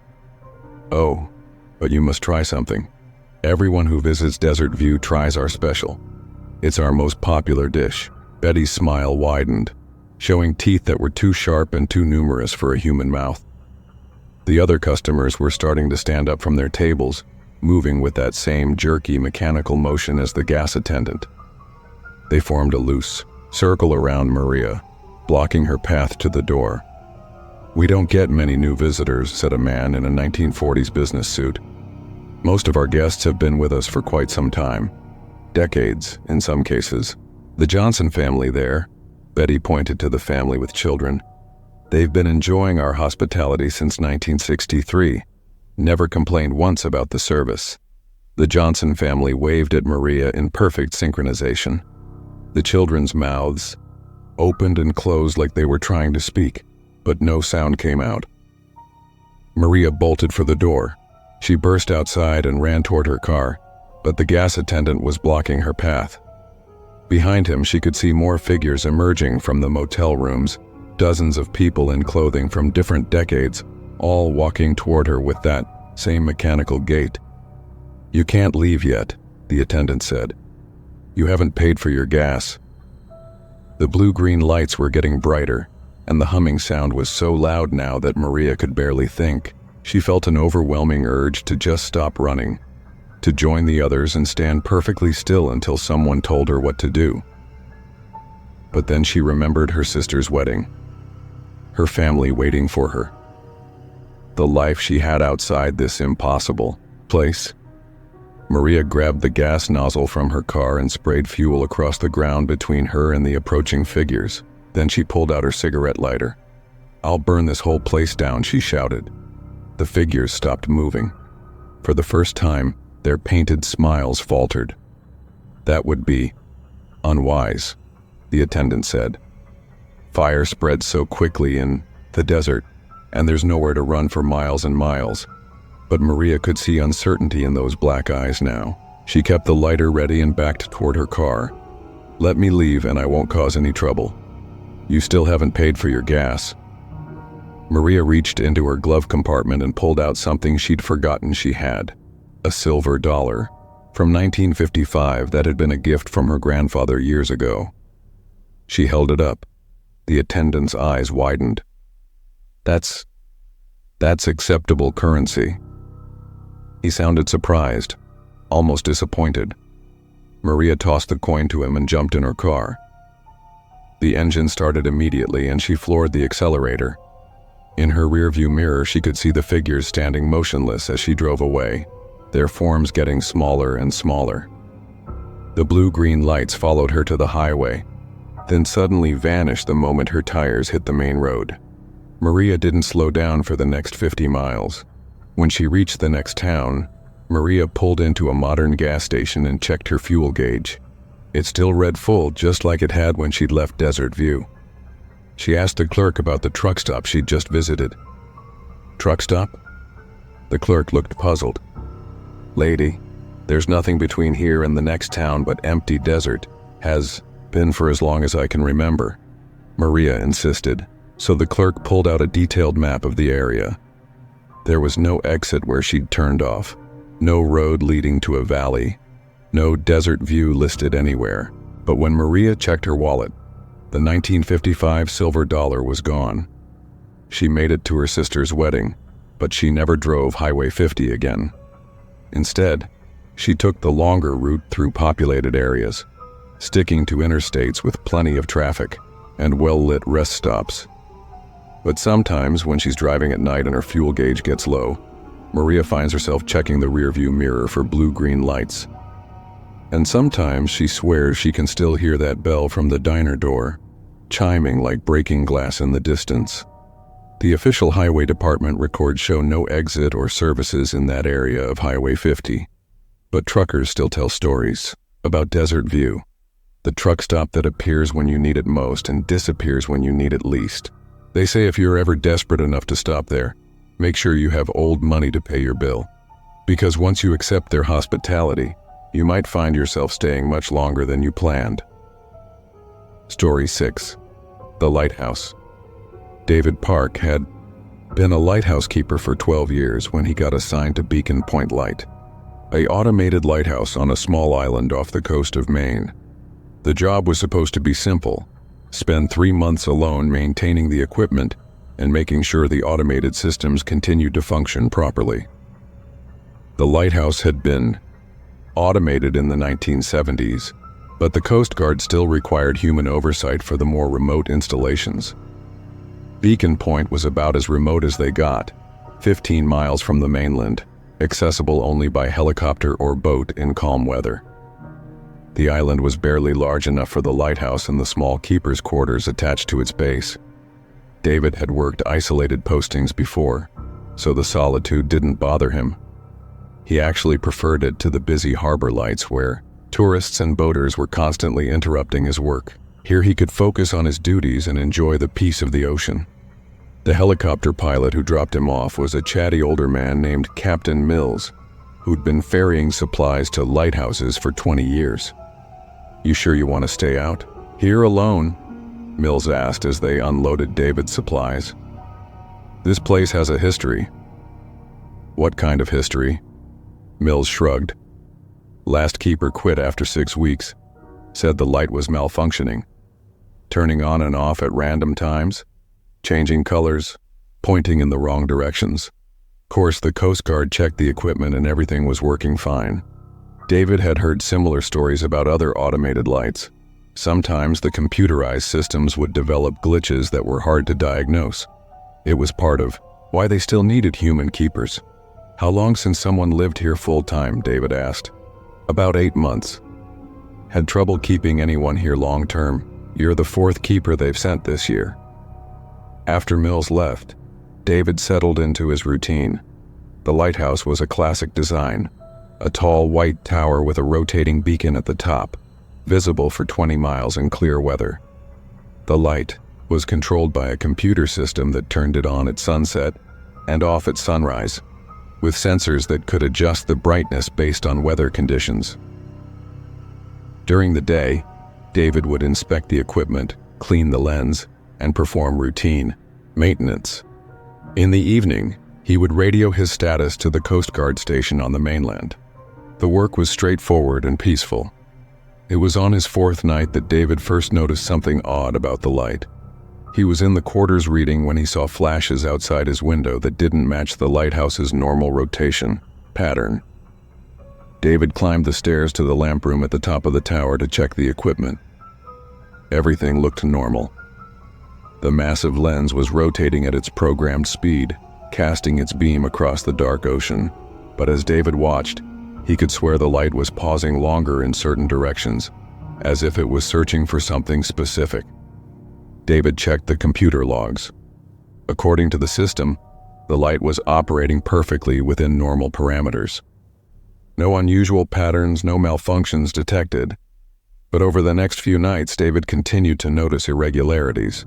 "Oh, but you must try something. Everyone who visits Desert View tries our special. It's our most popular dish." Betty's smile widened, showing teeth that were too sharp and too numerous for a human mouth. The other customers were starting to stand up from their tables, moving with that same jerky mechanical motion as the gas attendant. They formed a loose circle around Maria, blocking her path to the door. "We don't get many new visitors," said a man in a 1940s business suit. "Most of our guests have been with us for quite some time. Decades, in some cases. The Johnson family there," Betty pointed to the family with children. "They've been enjoying our hospitality since 1963. Never complained once about the service." The Johnson family waved at Maria in perfect synchronization. The children's mouths opened and closed like they were trying to speak, but no sound came out. Maria bolted for the door. She burst outside and ran toward her car, but the gas attendant was blocking her path. Behind him, she could see more figures emerging from the motel rooms, dozens of people in clothing from different decades, all walking toward her with that same mechanical gait. "You can't leave yet," the attendant said. "You haven't paid for your gas." The blue-green lights were getting brighter, and the humming sound was so loud now that Maria could barely think. She felt an overwhelming urge to just stop running, to join the others and stand perfectly still until someone told her what to do. But then she remembered her sister's wedding, her family waiting for her, the life she had outside this impossible place. Maria grabbed the gas nozzle from her car and sprayed fuel across the ground between her and the approaching figures. Then she pulled out her cigarette lighter. "I'll burn this whole place down," she shouted. The figures stopped moving. For the first time, their painted smiles faltered. "That would be unwise," the attendant said. "Fire spreads so quickly in the desert, and there's nowhere to run for miles and miles." But Maria could see uncertainty in those black eyes now. She kept the lighter ready and backed toward her car. "Let me leave and I won't cause any trouble. You still haven't paid for your gas." Maria reached into her glove compartment and pulled out something she'd forgotten she had. A silver dollar from 1955 that had been a gift from her grandfather years ago. She held it up. The attendant's eyes widened. That's acceptable currency." He sounded surprised, almost disappointed. Maria tossed the coin to him and jumped in her car. The engine started immediately and she floored the accelerator. In her rearview mirror, she could see the figures standing motionless as she drove away, their forms getting smaller and smaller. The blue-green lights followed her to the highway, then suddenly vanished the moment her tires hit the main road. Maria didn't slow down for the next 50 miles. When she reached the next town, Maria pulled into a modern gas station and checked her fuel gauge. It still read full, just like it had when she'd left Desert View. She asked the clerk about the truck stop she'd just visited. "Truck stop?" The clerk looked puzzled. "Lady, there's nothing between here and the next town but empty desert. Has been for as long as I can remember," Maria insisted. So the clerk pulled out a detailed map of the area. There was no exit where she'd turned off, no road leading to a valley, no Desert View listed anywhere. But when Maria checked her wallet, the 1955 silver dollar was gone. She made it to her sister's wedding, but she never drove Highway 50 again. Instead, She took the longer route through populated areas, sticking to interstates with plenty of traffic and well-lit rest stops. But sometimes when she's driving at night and her fuel gauge gets low, Maria finds herself checking the rearview mirror for blue-green lights. And sometimes she swears she can still hear that bell from the diner door, chiming like breaking glass in the distance. The official highway department records show no exit or services in that area of Highway 50. But truckers still tell stories about Desert View, the truck stop that appears when you need it most and disappears when you need it least. They say if you're ever desperate enough to stop there, make sure you have old money to pay your bill. Because once you accept their hospitality, you might find yourself staying much longer than you planned. Story 6. The Lighthouse. David Park had been a lighthouse keeper for 12 years when he got assigned to Beacon Point Light, an automated lighthouse on a small island off the coast of Maine. The job was supposed to be simple: spend 3 months alone maintaining the equipment and making sure the automated systems continued to function properly. The lighthouse had been automated in the 1970s, but the Coast Guard still required human oversight for the more remote installations. Beacon Point was about as remote as they got, 15 miles from the mainland, accessible only by helicopter or boat in calm weather. The island was barely large enough for the lighthouse and the small keeper's quarters attached to its base. David had worked isolated postings before, so the solitude didn't bother him. He actually preferred it to the busy harbor lights where tourists and boaters were constantly interrupting his work. Here he could focus on his duties and enjoy the peace of the ocean. The helicopter pilot who dropped him off was a chatty older man named Captain Mills, who'd been ferrying supplies to lighthouses for 20 years. "You sure you want to stay out here alone?" Mills asked as they unloaded David's supplies. "This place has a history." "What kind of history?" Mills shrugged. "Last keeper quit after 6 weeks. Said the light was malfunctioning. Turning on and off at random times, changing colors, pointing in the wrong directions. Of course, the Coast Guard checked the equipment and everything was working fine." David had heard similar stories about other automated lights. Sometimes the computerized systems would develop glitches that were hard to diagnose. It was part of why they still needed human keepers. "How long since someone lived here full-time?" David asked. "About 8 months. Had trouble keeping anyone here long-term. You're the 4th keeper they've sent this year." After Mills left, David settled into his routine. The lighthouse was a classic design, a tall white tower with a rotating beacon at the top, visible for 20 miles in clear weather. The light was controlled by a computer system that turned it on at sunset and off at sunrise, with sensors that could adjust the brightness based on weather conditions. During the day, David would inspect the equipment, clean the lens, and perform routine maintenance. In the evening, he would radio his status to the Coast Guard station on the mainland. The work was straightforward and peaceful. It was on his 4th night that David first noticed something odd about the light. He was in the quarters reading when he saw flashes outside his window that didn't match the lighthouse's normal rotation pattern. David climbed the stairs to the lamp room at the top of the tower to check the equipment. Everything looked normal. The massive lens was rotating at its programmed speed, casting its beam across the dark ocean. But as David watched, he could swear the light was pausing longer in certain directions, as if it was searching for something specific. David checked the computer logs. According to the system, the light was operating perfectly within normal parameters. No unusual patterns, no malfunctions detected. But over the next few nights, David continued to notice irregularities.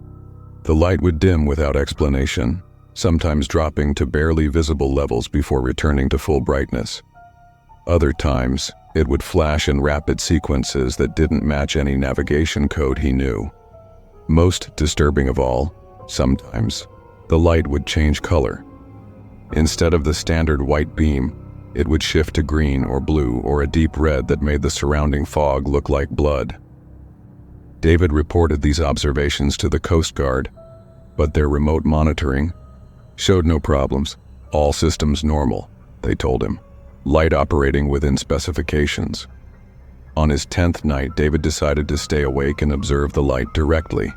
The light would dim without explanation, sometimes dropping to barely visible levels before returning to full brightness. Other times, it would flash in rapid sequences that didn't match any navigation code he knew. Most disturbing of all, sometimes, the light would change color. Instead of the standard white beam, it would shift to green or blue or a deep red that made the surrounding fog look like blood. David reported these observations to the Coast Guard, but their remote monitoring showed no problems. "All systems normal," they told him. light operating within specifications. On his 10th night, David decided to stay awake and observe the light directly.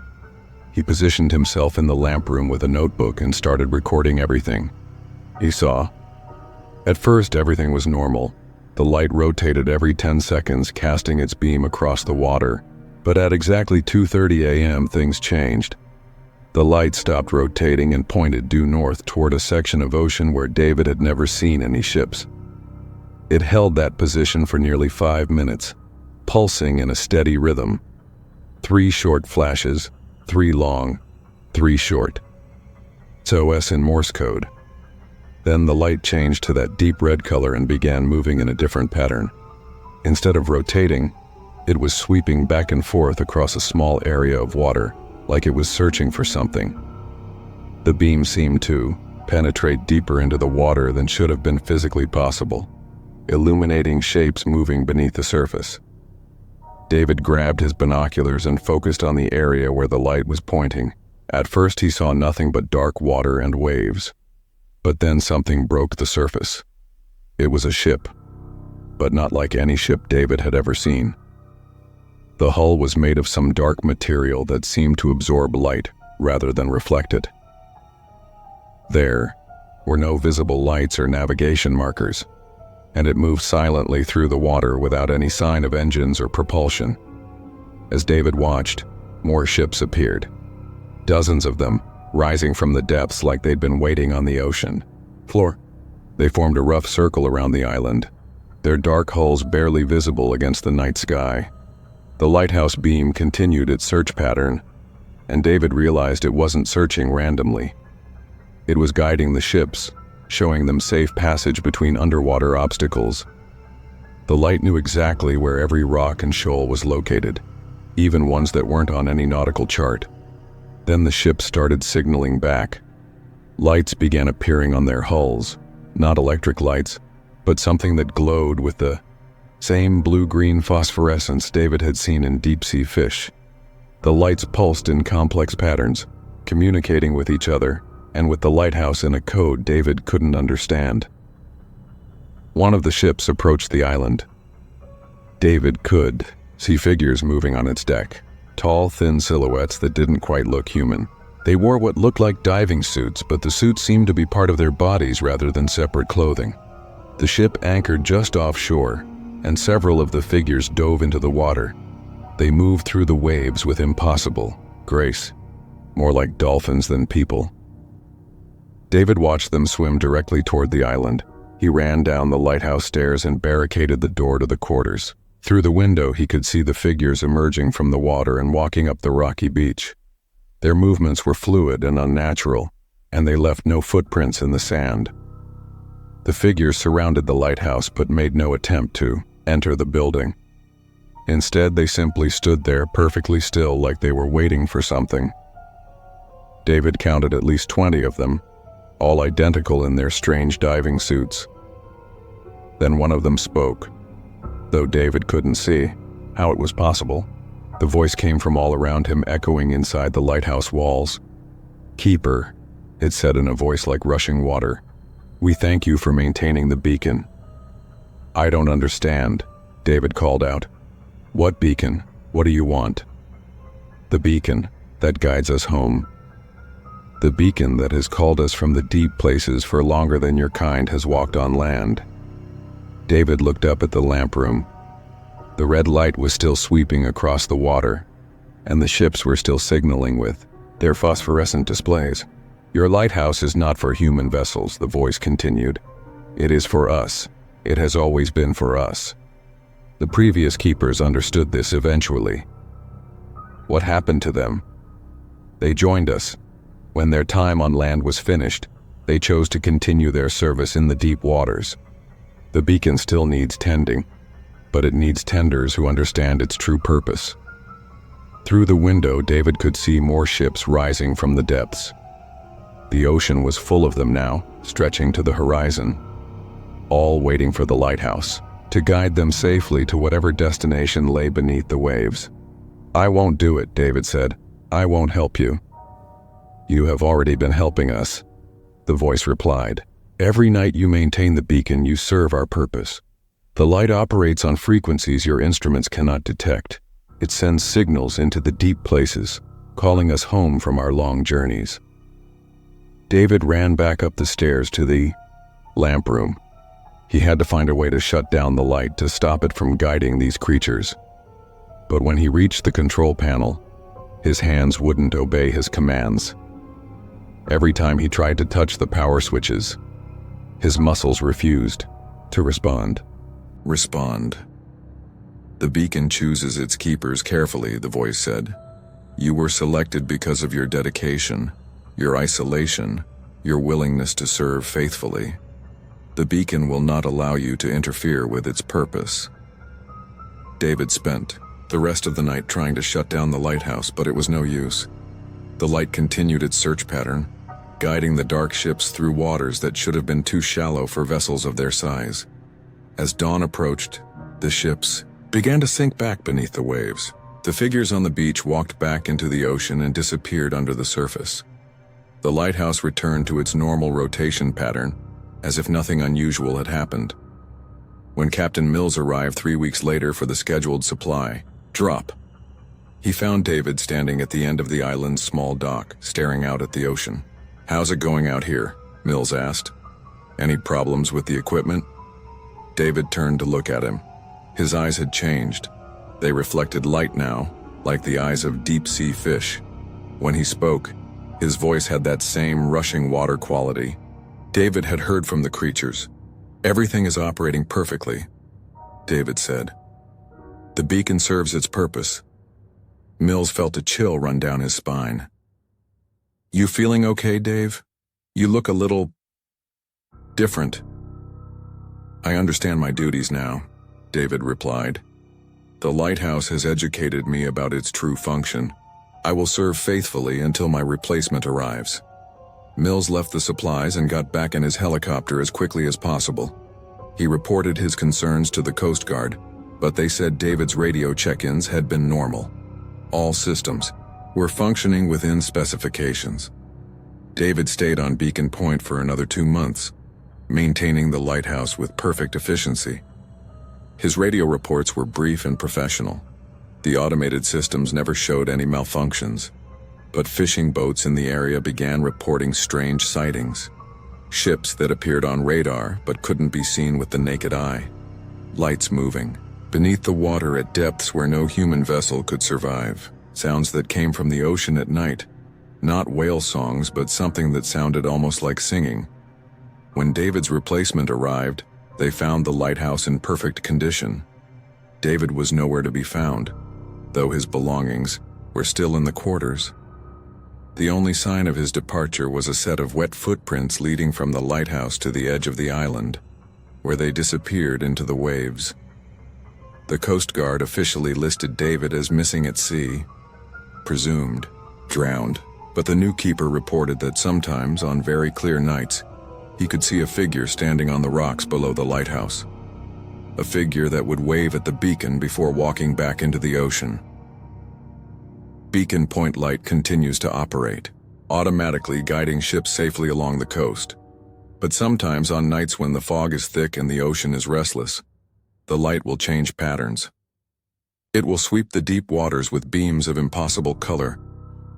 He positioned himself in the lamp room with a notebook and started recording everything he saw. At first, everything was normal. The light rotated every 10 seconds, casting its beam across the water. But at exactly 2:30 a.m., things changed. The light stopped rotating and pointed due north toward a section of ocean where David had never seen any ships. It held that position for nearly 5 minutes, pulsing in a steady rhythm. 3 short flashes, 3 long, 3 short. SOS in Morse code. Then the light changed to that deep red color and began moving in a different pattern. Instead of rotating, it was sweeping back and forth across a small area of water, like it was searching for something. The beam seemed to penetrate deeper into the water than should have been physically possible, illuminating shapes moving beneath the surface. David grabbed his binoculars and focused on the area where the light was pointing. At first he saw nothing but dark water and waves. But then something broke the surface. It was a ship, but not like any ship David had ever seen. The hull was made of some dark material that seemed to absorb light rather than reflect it. There were no visible lights or navigation markers, and it moved silently through the water without any sign of engines or propulsion. As David watched, more ships appeared. Dozens of them, rising from the depths like they'd been waiting on the ocean floor. They formed a rough circle around the island, their dark hulls barely visible against the night sky. The lighthouse beam continued its search pattern, and David realized it wasn't searching randomly. It was guiding the ships, showing them safe passage between underwater obstacles. The light knew exactly where every rock and shoal was located, even ones that weren't on any nautical chart. Then the ships started signaling back. Lights began appearing on their hulls, not electric lights, but something that glowed with the same blue-green phosphorescence David had seen in deep-sea fish. The lights pulsed in complex patterns, communicating with each other and with the lighthouse in a code David couldn't understand. One of the ships approached the island. David could see figures moving on its deck. Tall, thin silhouettes that didn't quite look human. They wore what looked like diving suits, but the suits seemed to be part of their bodies rather than separate clothing. The ship anchored just offshore, and several of the figures dove into the water. They moved through the waves with impossible grace, more like dolphins than people. David watched them swim directly toward the island. He ran down the lighthouse stairs and barricaded the door to the quarters. Through the window, he could see the figures emerging from the water and walking up the rocky beach. Their movements were fluid and unnatural, and they left no footprints in the sand. The figures surrounded the lighthouse but made no attempt to enter the building. Instead, they simply stood there perfectly still, like they were waiting for something. David counted at least 20 of them, all identical in their strange diving suits. Then one of them spoke. Though David couldn't see how it was possible, the voice came from all around him, echoing inside the lighthouse walls. "Keeper," it said in a voice like rushing water, "we thank you for maintaining the beacon." "I don't understand," David called out. "What beacon? What do you want?" "The beacon that guides us home. The beacon that has called us from the deep places for longer than your kind has walked on land." David looked up at the lamp room. The red light was still sweeping across the water, and the ships were still signaling with their phosphorescent displays. "Your lighthouse is not for human vessels," the voice continued. "It is for us. It has always been for us." The previous keepers understood this eventually. What happened to them? They joined us. When their time on land was finished, they chose to continue their service in the deep waters. The beacon still needs tending, but it needs tenders who understand its true purpose. Through the window, David could see more ships rising from the depths. The ocean was full of them now, stretching to the horizon, all waiting for the lighthouse to guide them safely to whatever destination lay beneath the waves. "I won't do it," David said. "I won't help you." "You have already been helping us," the voice replied. Every night you maintain the beacon, you serve our purpose. The light operates on frequencies your instruments cannot detect. It sends signals into the deep places, calling us home from our long journeys. David ran back up the stairs to the lamp room. He had to find a way to shut down the light to stop it from guiding these creatures. But when he reached the control panel, his hands wouldn't obey his commands. Every time he tried to touch the power switches, his muscles refused to respond. Respond. The beacon chooses its keepers carefully, the voice said. You were selected because of your dedication, your isolation, your willingness to serve faithfully. The beacon will not allow you to interfere with its purpose. David spent the rest of the night trying to shut down the lighthouse, but it was no use. The light continued its search pattern, guiding the dark ships through waters that should have been too shallow for vessels of their size. As dawn approached, the ships began to sink back beneath the waves. The figures on the beach walked back into the ocean and disappeared under the surface. The lighthouse returned to its normal rotation pattern, as if nothing unusual had happened. When Captain Mills arrived 3 weeks later for the scheduled supply drop, he found David standing at the end of the island's small dock, staring out at the ocean. How's it going out here? Mills asked. Any problems with the equipment? David turned to look at him. His eyes had changed. They reflected light now, like the eyes of deep-sea fish. When he spoke, his voice had that same rushing water quality. David had heard from the creatures. Everything is operating perfectly, David said. The beacon serves its purpose. Mills felt a chill run down his spine. You feeling okay, Dave? You look a little different. I understand my duties now, David replied. The lighthouse has educated me about its true function. I will serve faithfully until my replacement arrives. Mills left the supplies and got back in his helicopter as quickly as possible. He reported his concerns to the Coast Guard, but they said David's radio check-ins had been normal. All systems were functioning within specifications. David stayed on Beacon Point for another 2 months, maintaining the lighthouse with perfect efficiency. His radio reports were brief and professional. The automated systems never showed any malfunctions, but fishing boats in the area began reporting strange sightings. Ships that appeared on radar but couldn't be seen with the naked eye. Lights moving beneath the water at depths where no human vessel could survive. Sounds that came from the ocean at night. Not whale songs, but something that sounded almost like singing. When David's replacement arrived, they found the lighthouse in perfect condition. David was nowhere to be found, though his belongings were still in the quarters. The only sign of his departure was a set of wet footprints leading from the lighthouse to the edge of the island, where they disappeared into the waves. The Coast Guard officially listed David as missing at sea, presumed drowned, but the new keeper reported that sometimes, on very clear nights, he could see a figure standing on the rocks below the lighthouse. A figure that would wave at the beacon before walking back into the ocean. Beacon Point light continues to operate, automatically guiding ships safely along the coast. But sometimes on nights when the fog is thick and the ocean is restless, the light will change patterns. It will sweep the deep waters with beams of impossible color,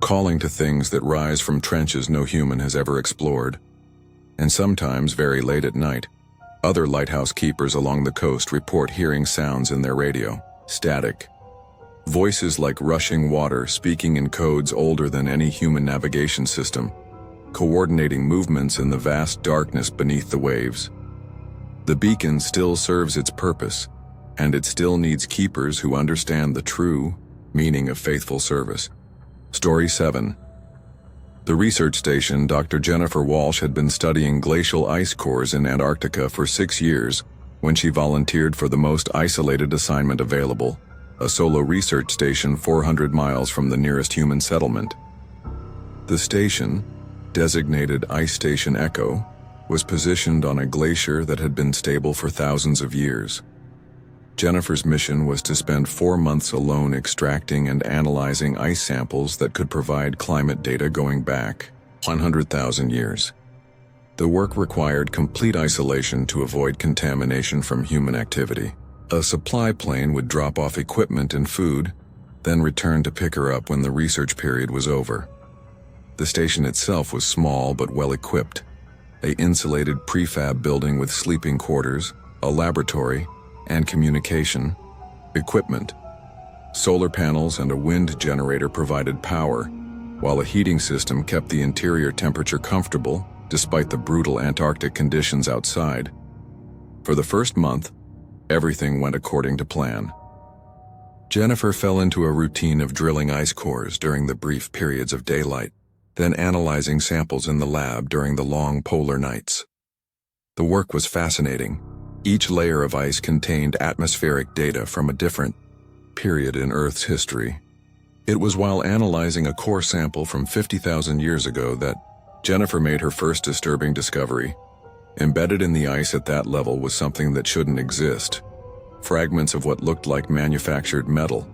calling to things that rise from trenches no human has ever explored. And sometimes, very late at night, other lighthouse keepers along the coast report hearing sounds in their radio. Static. Voices like rushing water speaking in codes older than any human navigation system, coordinating movements in the vast darkness beneath the waves. The beacon still serves its purpose, and it still needs keepers who understand the true meaning of faithful service. Story 7. The research station, Dr. Jennifer Walsh had been studying glacial ice cores in Antarctica for 6 years when she volunteered for the most isolated assignment available, a solo research station 400 miles from the nearest human settlement. The station, designated Ice Station Echo, was positioned on a glacier that had been stable for thousands of years. Jennifer's mission was to spend 4 months alone extracting and analyzing ice samples that could provide climate data going back 100,000 years. The work required complete isolation to avoid contamination from human activity. A supply plane would drop off equipment and food, then return to pick her up when the research period was over. The station itself was small but well equipped. An insulated prefab building with sleeping quarters, a laboratory, and communication equipment. Solar panels and a wind generator provided power, while a heating system kept the interior temperature comfortable despite the brutal Antarctic conditions outside. For the first month, everything went according to plan. Jennifer fell into a routine of drilling ice cores during the brief periods of daylight, then analyzing samples in the lab during the long polar nights. The work was fascinating. Each layer of ice contained atmospheric data from a different period in Earth's history. It was while analyzing a core sample from 50,000 years ago that Jennifer made her first disturbing discovery. Embedded in the ice at that level was something that shouldn't exist. Fragments of what looked like manufactured metal.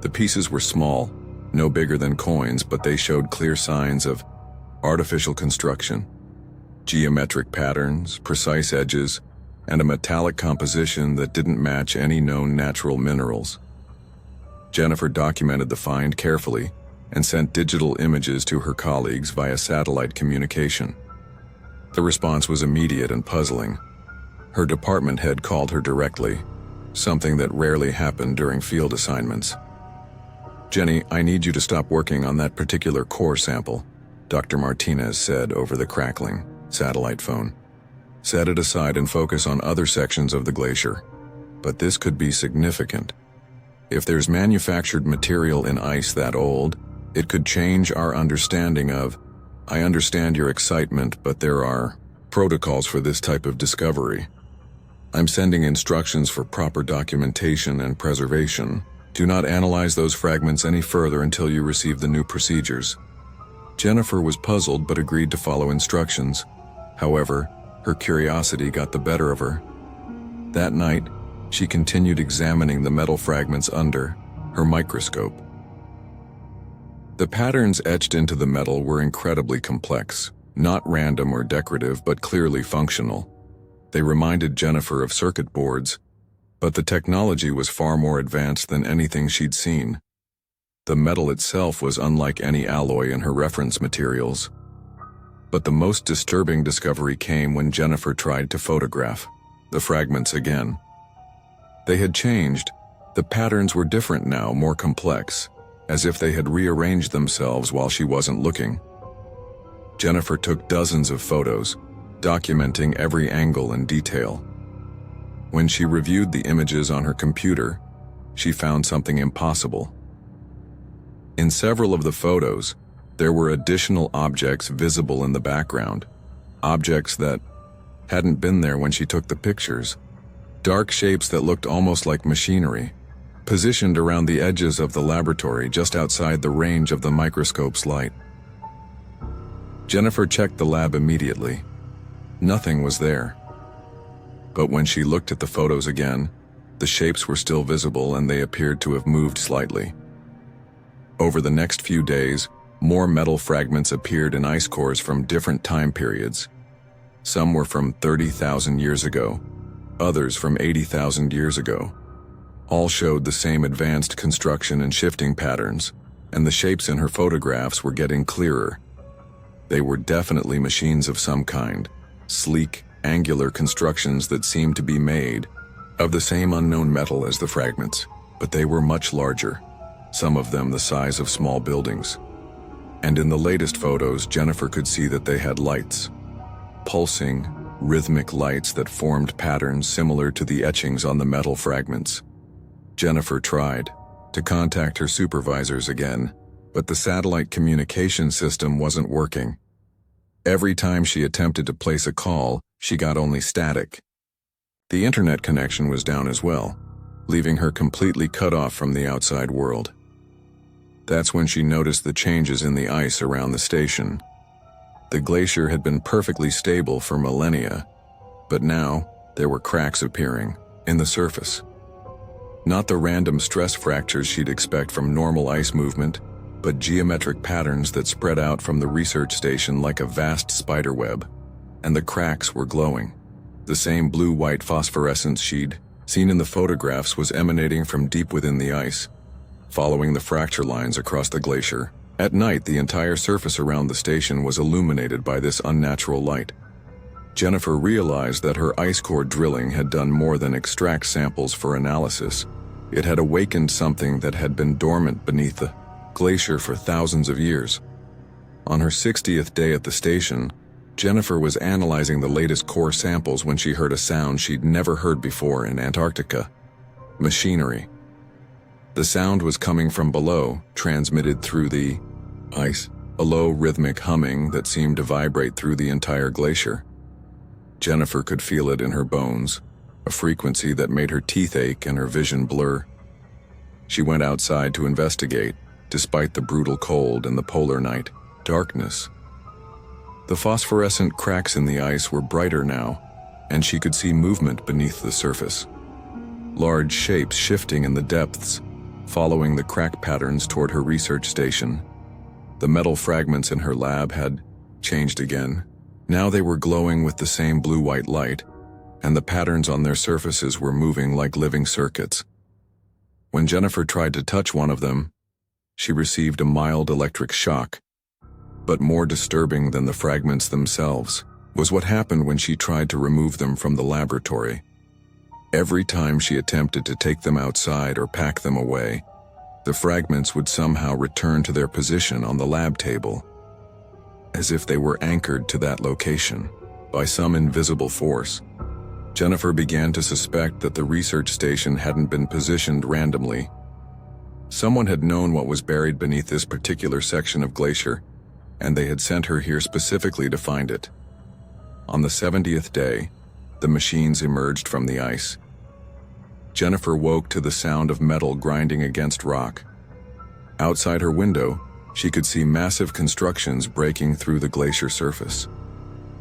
The pieces were small, no bigger than coins, but they showed clear signs of artificial construction. Geometric patterns, precise edges, and a metallic composition that didn't match any known natural minerals. Jennifer documented the find carefully and sent digital images to her colleagues via satellite communication. The response was immediate and puzzling. Her department head called her directly, something that rarely happened during field assignments. "Jenny, I need you to stop working on that particular core sample," Dr. Martinez said over the crackling satellite phone. "Set it aside and focus on other sections of the glacier. But this could be significant. If there's manufactured material in ice that old, it could change our understanding of, I understand your excitement, but there are protocols for this type of discovery. I'm sending instructions for proper documentation and preservation. Do not analyze those fragments any further until you receive the new procedures." Jennifer was puzzled but agreed to follow instructions. However, her curiosity got the better of her. That night, she continued examining the metal fragments under her microscope. The patterns etched into the metal were incredibly complex, not random or decorative, but clearly functional. They reminded Jennifer of circuit boards, but the technology was far more advanced than anything she'd seen. The metal itself was unlike any alloy in her reference materials. But the most disturbing discovery came when Jennifer tried to photograph the fragments again. They had changed. The patterns were different now, more complex, as if they had rearranged themselves while she wasn't looking. Jennifer took dozens of photos, documenting every angle and detail. When she reviewed the images on her computer, she found something impossible. In several of the photos, there were additional objects visible in the background, objects that hadn't been there when she took the pictures. Dark shapes that looked almost like machinery, positioned around the edges of the laboratory just outside the range of the microscope's light. Jennifer checked the lab immediately. Nothing was there. But when she looked at the photos again, the shapes were still visible and they appeared to have moved slightly. Over the next few days, more metal fragments appeared in ice cores from different time periods. Some were from 30,000 years ago, others from 80,000 years ago. All showed the same advanced construction and shifting patterns, and the shapes in her photographs were getting clearer. They were definitely machines of some kind, sleek, angular constructions that seemed to be made of the same unknown metal as the fragments, but they were much larger, some of them the size of small buildings. And in the latest photos, Jennifer could see that they had lights, pulsing, rhythmic lights that formed patterns similar to the etchings on the metal fragments. Jennifer tried to contact her supervisors again, but the satellite communication system wasn't working. Every time she attempted to place a call, she got only static. The internet connection was down as well, leaving her completely cut off from the outside world. That's when she noticed the changes in the ice around the station. The glacier had been perfectly stable for millennia, but now there were cracks appearing in the surface. Not the random stress fractures she'd expect from normal ice movement, but geometric patterns that spread out from the research station like a vast spider web. and the cracks were glowing. The same blue-white phosphorescence she'd seen in the photographs was emanating from deep within the ice, following the fracture lines across the glacier. At night, the entire surface around the station was illuminated by this unnatural light. Jennifer realized that her ice core drilling had done more than extract samples for analysis. It had awakened something that had been dormant beneath the glacier for thousands of years. On her 60th day at the station, Jennifer was analyzing the latest core samples when she heard a sound she'd never heard before in Antarctica: machinery. The sound was coming from below, transmitted through the ice, a low rhythmic humming that seemed to vibrate through the entire glacier. Jennifer could feel it in her bones, a frequency that made her teeth ache and her vision blur. She went outside to investigate, despite the brutal cold and the polar night darkness. The phosphorescent cracks in the ice were brighter now, and she could see movement beneath the surface. Large shapes shifting in the depths, following the crack patterns toward her research station. The metal fragments in her lab had changed again. Now they were glowing with the same blue-white light, and the patterns on their surfaces were moving like living circuits. When Jennifer tried to touch one of them, she received a mild electric shock. But more disturbing than the fragments themselves was what happened when she tried to remove them from the laboratory. Every time she attempted to take them outside or pack them away, the fragments would somehow return to their position on the lab table, as if they were anchored to that location by some invisible force. Jennifer began to suspect that the research station hadn't been positioned randomly. Someone had known what was buried beneath this particular section of glacier, and they had sent her here specifically to find it. On the 70th day, the machines emerged from the ice. Jennifer woke to the sound of metal grinding against rock. Outside her window, she could see massive constructions breaking through the glacier surface.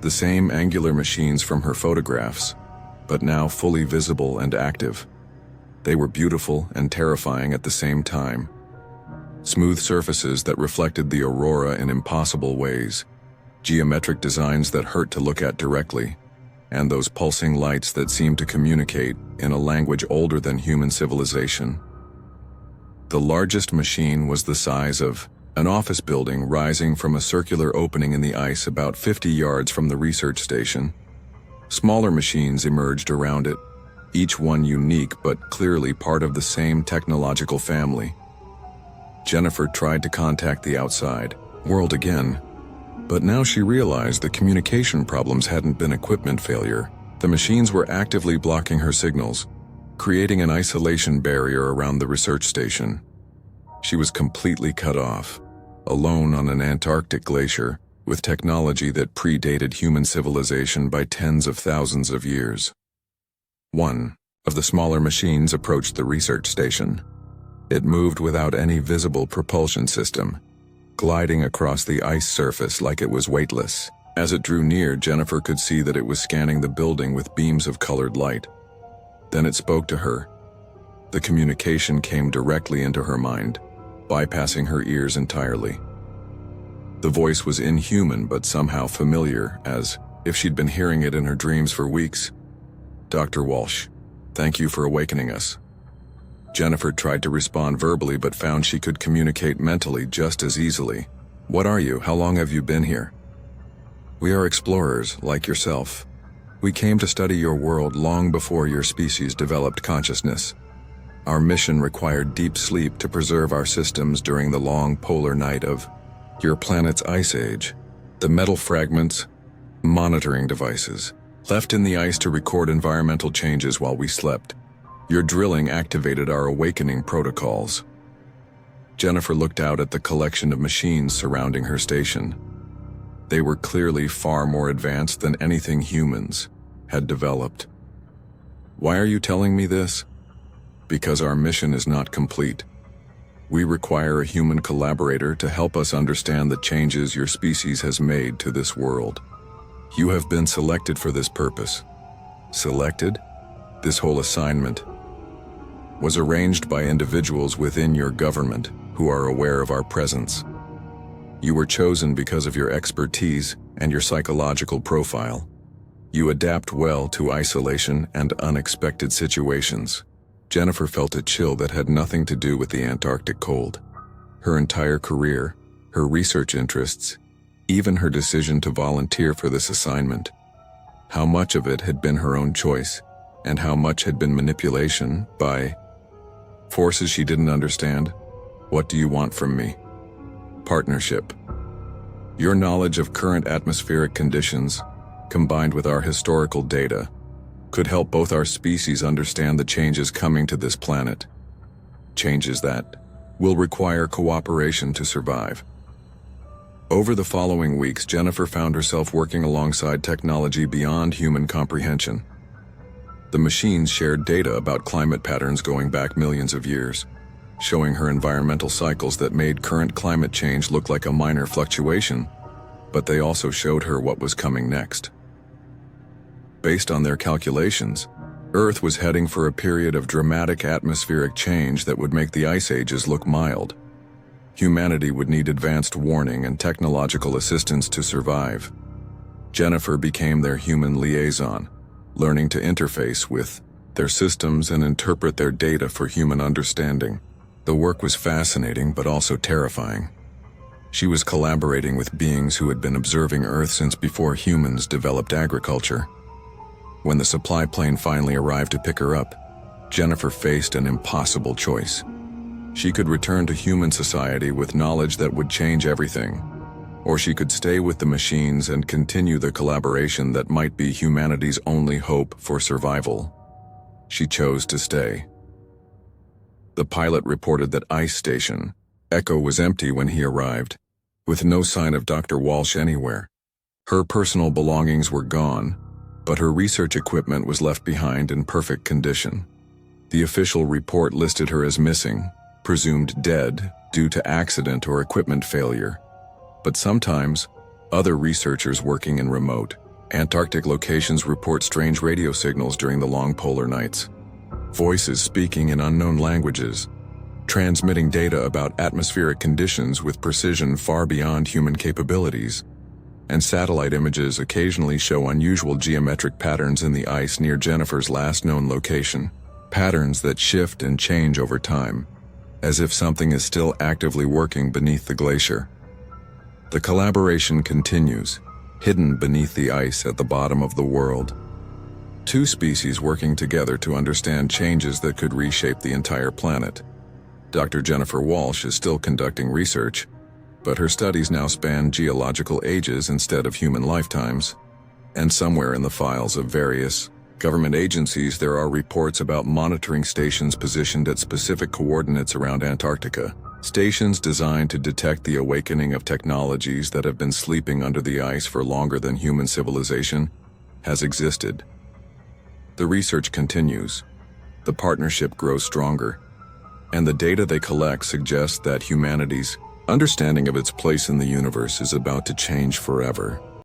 The same angular machines from her photographs, but now fully visible and active. They were beautiful and terrifying at the same time. Smooth surfaces that reflected the aurora in impossible ways, geometric designs that hurt to look at directly, and those pulsing lights that seemed to communicate in a language older than human civilization. The largest machine was the size of an office building rising from a circular opening in the ice about 50 yards from the research station. Smaller machines emerged around it, each one unique but clearly part of the same technological family. Jennifer tried to contact the outside world again, but now she realized the communication problems hadn't been equipment failure. The machines were actively blocking her signals, creating an isolation barrier around the research station. She was completely cut off, alone on an Antarctic glacier, with technology that predated human civilization by tens of thousands of years. One of the smaller machines approached the research station. It moved without any visible propulsion system, gliding across the ice surface like it was weightless. As it drew near, Jennifer could see that it was scanning the building with beams of colored light. Then it spoke to her. The communication came directly into her mind, bypassing her ears entirely. The voice was inhuman but somehow familiar, as if she'd been hearing it in her dreams for weeks. "Dr. Walsh, thank you for awakening us." Jennifer tried to respond verbally but found she could communicate mentally just as easily. "What are you? How long have you been here?" "We are explorers, like yourself. We came to study your world long before your species developed consciousness. Our mission required deep sleep to preserve our systems during the long polar night of your planet's ice age. The metal fragments, monitoring devices, left in the ice to record environmental changes while we slept. Your drilling activated our awakening protocols." Jennifer looked out at the collection of machines surrounding her station. They were clearly far more advanced than anything humans had developed. "Why are you telling me this?" "Because our mission is not complete. We require a human collaborator to help us understand the changes your species has made to this world. You have been selected for this purpose." "Selected?" "This whole assignment was arranged by individuals within your government who are aware of our presence. You were chosen because of your expertise and your psychological profile. You adapt well to isolation and unexpected situations. Jennifer felt a chill that had nothing to do with the Antarctic cold. Her entire career, her research interests, even her decision to volunteer for this assignment. How much of it had been her own choice, and how much had been manipulation by forces she didn't understand? What do you want from me? Partnership. Your knowledge of current atmospheric conditions, combined with our historical data, could help both our species understand the changes coming to this planet. Changes that will require cooperation to survive. Over the following weeks, Jennifer found herself working alongside technology beyond human comprehension. The machines shared data about climate patterns going back millions of years, showing her environmental cycles that made current climate change look like a minor fluctuation, but they also showed her what was coming next. Based on their calculations, Earth was heading for a period of dramatic atmospheric change that would make the ice ages look mild. Humanity would need advanced warning and technological assistance to survive. Jennifer became their human liaison, learning to interface with their systems and interpret their data for human understanding. The work was fascinating but also terrifying. She was collaborating with beings who had been observing Earth since before humans developed agriculture. When the supply plane finally arrived to pick her up, Jennifer faced an impossible choice. She could return to human society with knowledge that would change everything, or she could stay with the machines and continue the collaboration that might be humanity's only hope for survival. She chose to stay. The pilot reported that Ice Station Echo was empty when he arrived, with no sign of Dr. Walsh anywhere. Her personal belongings were gone, but her research equipment was left behind in perfect condition. The official report listed her as missing, presumed dead due to accident or equipment failure. But sometimes, other researchers working in remote Antarctic locations report strange radio signals during the long polar nights. Voices speaking in unknown languages, transmitting data about atmospheric conditions with precision far beyond human capabilities. And satellite images occasionally show unusual geometric patterns in the ice near Jennifer's last known location. Patterns that shift and change over time, as if something is still actively working beneath the glacier. The collaboration continues, hidden beneath the ice at the bottom of the world. Two species working together to understand changes that could reshape the entire planet. Dr. Jennifer Walsh is still conducting research, but her studies now span geological ages instead of human lifetimes. And somewhere in the files of various government agencies, there are reports about monitoring stations positioned at specific coordinates around Antarctica. Stations designed to detect the awakening of technologies that have been sleeping under the ice for longer than human civilization has existed. The research continues, the partnership grows stronger, and the data they collect suggests that humanity's understanding of its place in the universe is about to change forever.